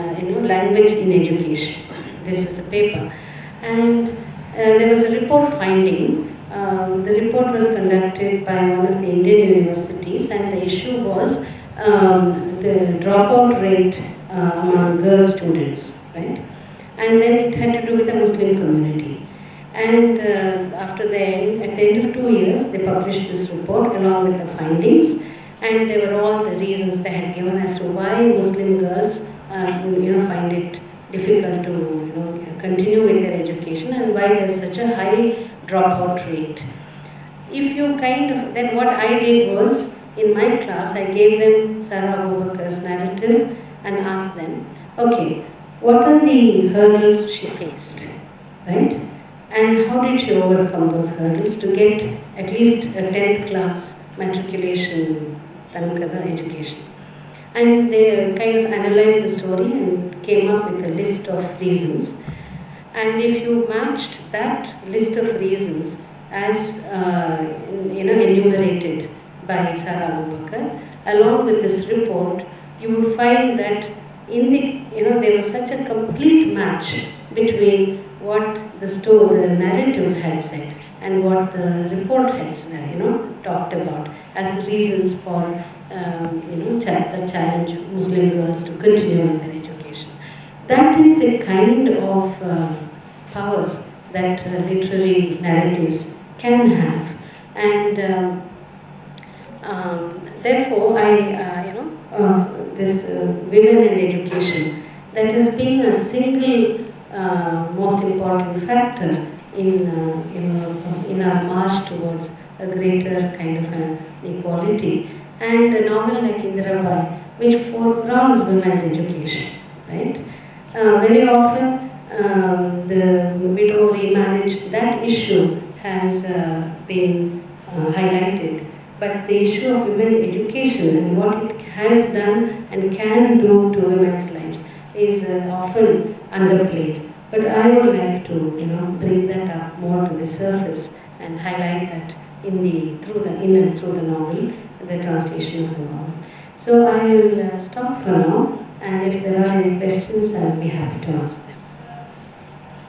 language in education. This is the paper. And there was a report finding. The report was conducted by one of the Indian universities, and the issue was the dropout rate among girl students, right? And then it had to do with the Muslim community. And at the end of 2 years, they published this report along with the findings, and there were all the reasons they had given as to why Muslim girls, find it difficult to continue with their education and why there's such a high dropout rate. If you then what I did was, in my class, I gave them Sara Abubakar's narrative and asked them, okay, what are the hurdles she faced, right? And how did she overcome those hurdles to get at least a 10th class matriculation Tanukada education? And they kind of analyzed the story and came up with a list of reasons. And if you matched that list of reasons as enumerated by Sara Abubakar, along with this report, you would find that there was such a complete match between what the narrative had said and what the report had talked about as the reasons for the challenge Muslim girls to continue in their education. That is the kind of power that literary narratives can have, and therefore this women and education, that has been a single most important factor in our march towards a greater kind of equality. And a novel like Indira Bai, which foregrounds women's education, right? Very often the widow remarriage, that issue has been highlighted, but the issue of women's education and what it has done and can do to women's lives is often underplayed. But I would like to bring that up more to the surface and highlight that through the novel, the translation of the novel. So I will stop for now, and if there are any questions, I will be happy to answer them.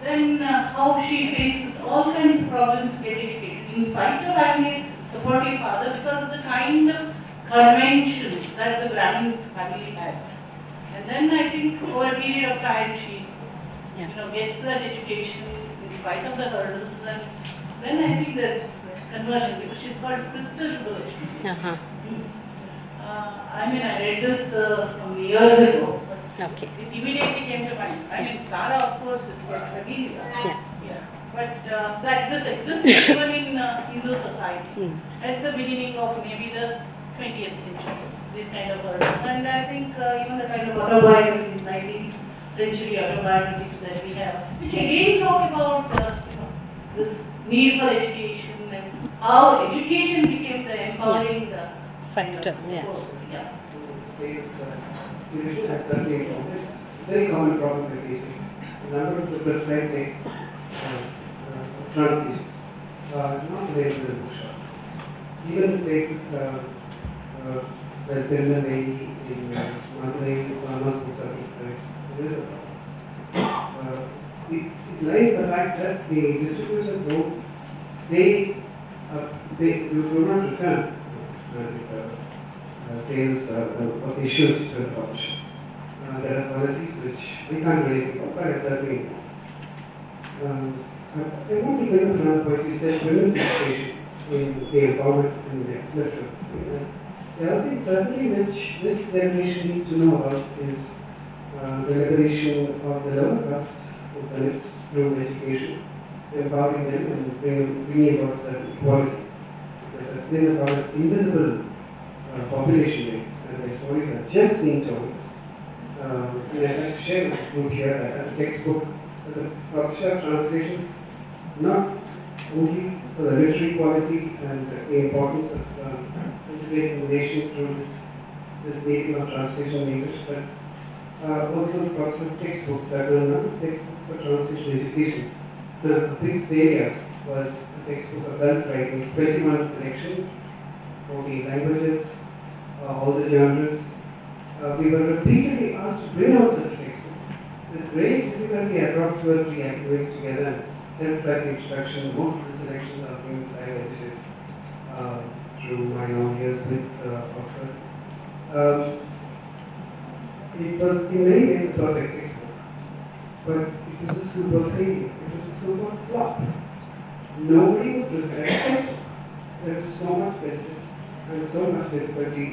Then how she faces all kinds of problems to get educated, in spite of having a supportive father, because of the kind of conventions that the Brahmin family had. And then I think over a period of time she gets that education in spite of the hurdles, and then I think there's conversion, because she's called sister to the I read this from years ago, but it immediately came to mind. Sara, of course, is quite familiar. But that this exists even in Hindu society at the beginning of maybe the 20th century, this kind of hurdles. And I think even the kind of autobiographies, 19th century autobiographies that we have, which again talk about this need for education and how education became the empowering factor. It's a very common problem we're facing. A number of the prescribed texts translations, not available in bookshops. Even in places like Indira Bai in Multilingual, most books are prescribed. It lies the fact that the distributors don't, they do not return sales of issues to the publisher. There are policies which we can't do anything about, but it's certainly. I want to bring up another point. You said women's education in the empowerment in the literature. The other thing certainly which this generation needs to know about is the liberation of the lower castes who benefits through education, empowering them and bringing about certain equality. Because there's been a sort of invisible population there, and their stories are just being told. And I'd like to share with this group here that as a textbook, as a publisher of translations, not only for the literary quality and the importance of integrating the nation through this medium of translation in English, but also for textbooks that were not textbooks for translation education. The big failure was a textbook of wealth writing, 21 selections, 40 languages, all the genres. We were repeatedly asked to bring out such a textbook. With great difficulty, I brought 2 or 3 academics together and helped write the introduction. Most of the selections are things I edited through my own years with Oxford. It was in many ways a perfect textbook, but it was a super failure. It was a super flop. Nobody would prescribe it. There was so much prejudice and so much difficulty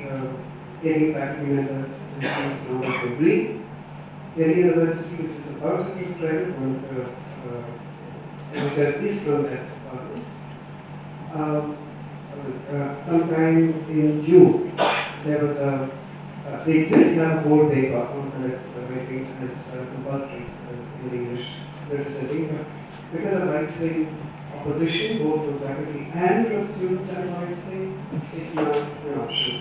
getting faculty members and students now to agree. Delhi University, which is about to prescribe it, won't at least from that department. Sometime in June, there was they did have a board paper on writing as compulsory in English literature. Because of right-wing opposition, both from faculty and from students, I'm sorry to say, it's not an option.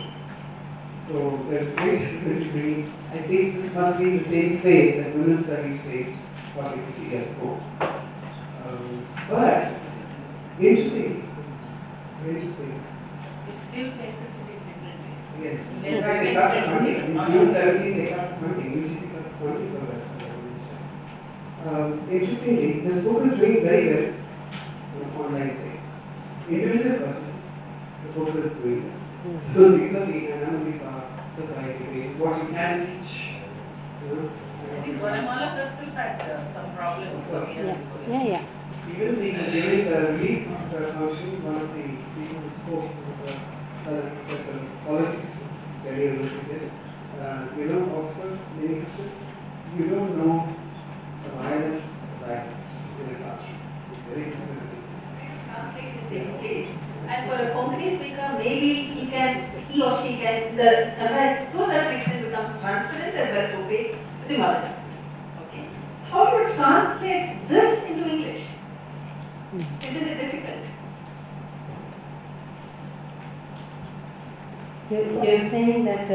So there's great difficulty. I think this must be the same phase that women's studies faced 40, 50 years ago. But interesting, interesting. It still faces it in different ways. Yes. In fact, they got funding. In June 17, they got funding. UGC got funding for that. Interestingly, this book is doing very well on online sales. Individual purchases, the book is doing well. So these are the anomalies of society. What you can teach. I think Guatemala does still had some problems. Yeah. Even during the release of the function, one of the people who spoke was a professor of politics, Delhi University. Oxford, you don't know the violence of silence in a classroom. It's very difficult to Translate is taking place. And for a Konkani speaker, maybe he or she can, the Kannada to a certain extent becomes transparent as well as opaque to the mother tongue. Okay. How do you translate this into English? Isn't it difficult? You're saying that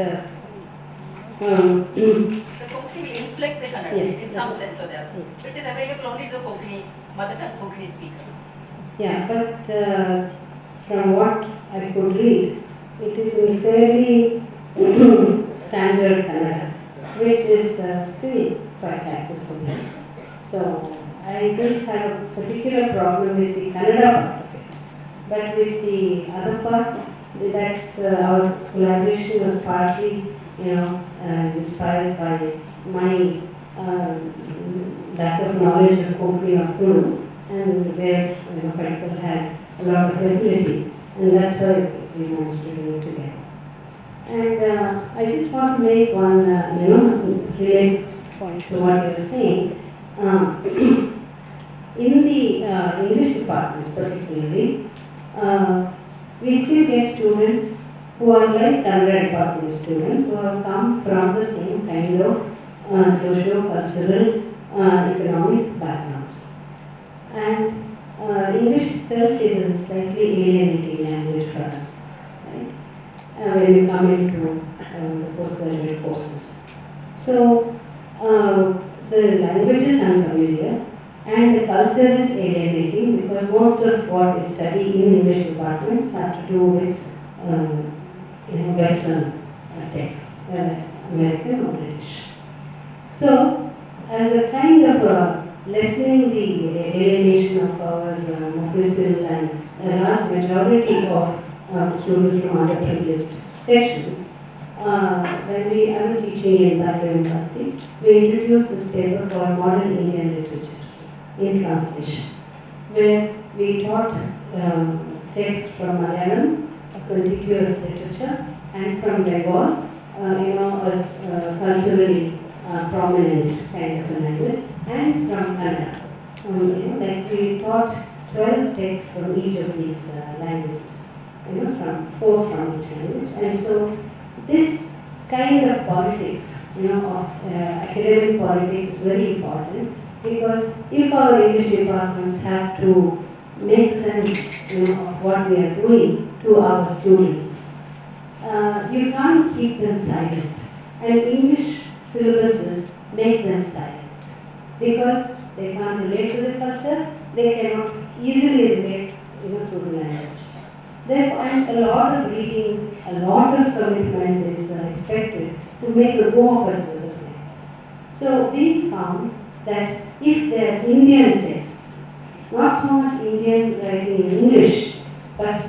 The Konkani will inflect the Kannada in some sense or the other, which is available only to the Konkani mother tongue Konkani speaker. Yeah, but from what I could read, it is in fairly standard Kannada, which is still quite accessible. So I don't have a particular problem with the Kannada part of it, but with the other parts, that's our collaboration was partly, inspired by my lack of knowledge of Konkani or Kulu, and where Particle had a lot of facility, and that's why we managed to do it together. And I just want to make one, related point to what you're saying. In the English departments particularly, we still get students who are like Kannada department students who have come from the same kind of socio-cultural, economic backgrounds. And English itself is a slightly alienating language for us, right? When we come into the postgraduate courses. So the language is unfamiliar, And the culture is alienating because most of what is studied in English departments have to do with Western texts, American or British. So, as a kind of lessening the alienation of our Mofussil and a large majority of students from underprivileged sections, when I was teaching in Bangalore University, we introduced this paper called Modern Indian Literatures in Translation, where we taught texts from Malayalam, a contiguous literature, and from Bengal, as culturally prominent kind of a language, and from Kannada. Like we taught 12 texts from each of these languages, from 4 from each language. And so this kind of politics, of academic politics is very important, because if our English departments have to make sense, of what we are doing to our students, you can't keep them silent. And English syllabuses make them silent, because they can't relate to the culture, they cannot easily relate, through the language. Therefore, and a lot of reading, a lot of commitment is expected to make a go of a syllabus. So we found that if there are Indian texts, not so much Indian writing in English, but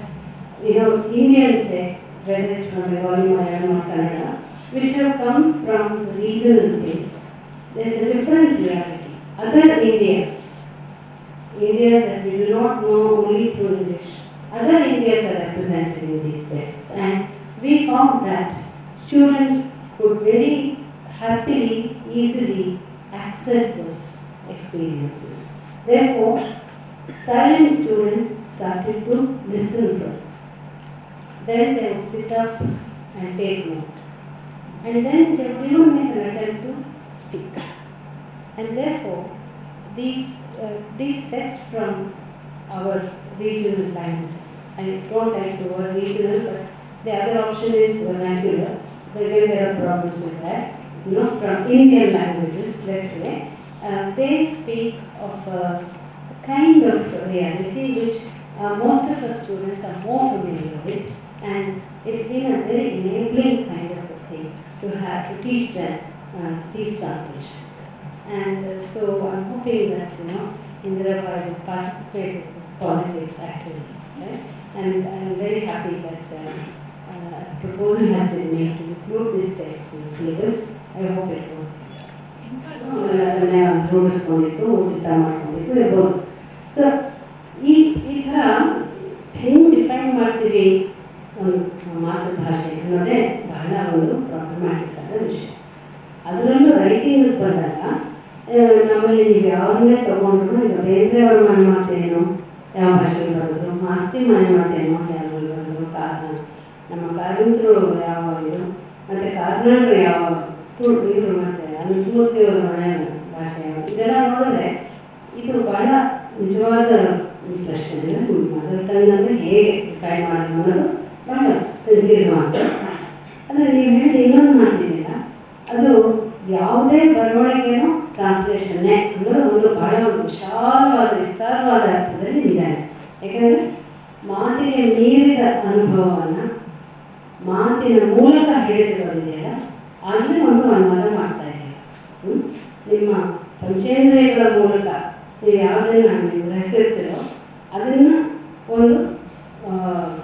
Indian texts, whether it's from Bengali, Malayalam or Kannada, which have come from the regional place, there's a different reality. Other Indias that we do not know only through English, other Indias are represented in these texts, and we found that students could very happily, easily access those experiences. Therefore, silent students started to listen first. Then they would sit up and take note. And then they would even make an attempt to speak. And therefore, these texts from our regional languages, I don't like the word regional, but the other option is vernacular. Again, there are problems with that. From Indian languages, let's say, they speak of a kind of reality which most of our students are more familiar with, and it's been a very enabling kind of a thing to teach them these translations. And so I'm hoping that Indira Bai will participate in this politics actively, right? And I'm very happy that a proposal has been made to include this text in the syllabus. I hope it goes through. So, ಈ ಥರ ಹೆಂಗೆ define ಮಾಡ್ತೀವಿ ಒಂದು ಮಾತೃಭಾಷೆ ಅನ್ನೋದೇ ಬಹಳ ಒಂದು problematic ಆದ ವಿಷಯ. ಅದರಲ್ಲೂ ರೈಟಿಂಗ್ ಬಂದಾಗ ನಮ್ಮಲ್ಲಿ ನೀವು ಯಾವನ್ನೇ ತಗೊಂಡ್ರು, ಈಗ ಬೇರೆ ಅವ್ರ ಮನೆ ಮಾತೇನು ಯಾವ ಭಾಷೆಯಲ್ಲಿ ಬರೋದು, ಮಾಸ್ತಿ ಮನೆ ಮಾತೇನು ಯಾವ್ದು ಬರೋದು, ನಮ್ಮ ಕಾರ್ಮಿಕರು ಯಾವ ಇದು, ಮತ್ತು ಕಾರ್ನಾಡರು ಯಾವ ಇವರು, ಮತ್ತು ಅನುಮೂರ್ತಿಯವ್ರ ಮನೆ ಭಾಷೆ, ಇದೆಲ್ಲ ನೋಡಿದ್ರೆ ಇದು ಬಹಳ ನಿಜವಾದ ಪ್ರಶ್ನೆ. ಮದರ್ ಟಂಗ್ ಅಂದರೆ ಹೇಗೆ ಡಿಫೈನ್ ಮಾಡೋದು ಅನ್ನೋದು ಬಹಳ ಸಂಕೀರ್ಣವಾದ. ಅಂದರೆ ನೀವು ಹೇಳಿ ಇನ್ನೊಂದು ಮಾತಿದ್ದೀರ, ಅದು ಯಾವುದೇ ಬರವಣಿಗೆನೂ ಟ್ರಾನ್ಸ್ಲೇಷನ್ನೇ ಅನ್ನೋದು ಒಂದು ಬಹಳ ವಿಶಾಲವಾದ ವಿಸ್ತಾರವಾದ ಅರ್ಥದಲ್ಲಿ ನಿಜಾನೆ. ಯಾಕಂದರೆ ಮಾತಿಗೆ ಮೀರಿದ ಅನುಭವವನ್ನು ಮಾತಿನ ಮೂಲಕ ಹಿಡಿದಿರೋದಿದೆಯಲ್ಲ, ಆಗಲೇ ಒಂದು ಅನುವಾದ ಮಾಡ್ತಾ ಇದ್ದೀರ. ನಿಮ್ಮ ಪಂಚೇಂದ್ರಿಯಗಳ ಮೂಲಕ ನೀವು ಯಾವುದನ್ನು ನೀವು ಗ್ರಹಿಸಿರ್ತೀರೋ ಅದನ್ನು ಒಂದು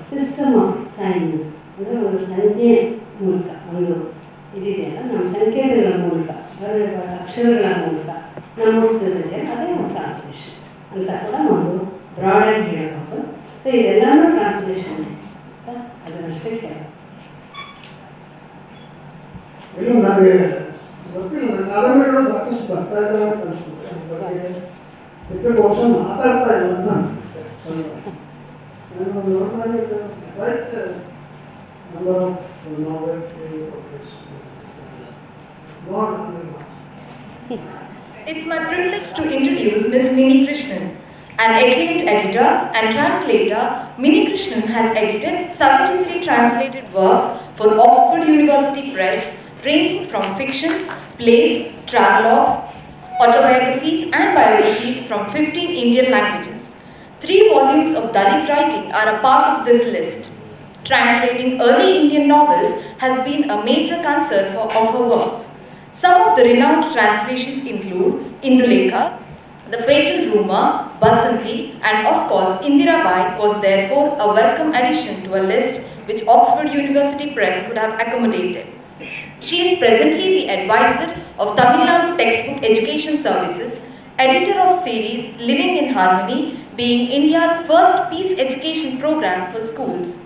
ಸಿಸ್ಟಮ್ ಆಫ್ ಸೈನ್ಸ್, ಅಂದರೆ ಒಂದು ಸಂಜ್ಞೆ ಮೂಲಕ, ಒಂದು ಇದೆಯಲ್ಲ ನಮ್ಮ ಸಂಕೇತಗಳ ಮೂಲಕ, ಅಕ್ಷರಗಳ ಮೂಲಕ ನಮೂದಿಸಿದ್ರೆ ಅದೇ ಒಂದು ಟ್ರಾನ್ಸ್ಲೇಷನ್ ಅಂತ ಕೂಡ ಒಂದು ಬ್ರಾಡಾಗಿ ಹೇಳಬಹುದು. ಸೊ ಇದೆಲ್ಲನೂ ಟ್ರಾನ್ಸ್ಲೇಷನ್ ಅಂತ ಅದನ್ನಷ್ಟೇ ಕೇಳ. ನನಗೆ ಗೊತ್ತಿಲ್ಲ, ಕಾದಂಬರಿಗಳು ಸಾಕಷ್ಟು ಬರ್ತಾ ಇಲ್ಲ ಅಂತ ಅನ್ಸುತ್ತೆ. ಬಗ್ಗೆ ಬಹುಶಃ ಮಾತಾಡ್ತಾ ಇಲ್ಲ ಅಂತ ಅನ್ಸುತ್ತೆ. ನಾನು ನೋಡಿದಾಗ right number of novels. It's my privilege to introduce Ms. Mini Krishnan. An acclaimed editor and translator, Mini Krishnan has edited 73 translated works for Oxford University Press, ranging from fictions, plays, travelogues, autobiographies and biographies from 15 Indian languages. 3 volumes of Dalit writing are a part of this list. Translating early Indian novels has been a major concern of her works. Some of the renowned translations include Indulekha, The Fatal Rumour, Basanti, and of course Indira Bai was therefore a welcome addition to a list which Oxford University Press could have accommodated. She is presently the advisor of Tamil Nadu Textbook Education Services, editor of series Living in Harmony, being India's first peace education program for schools.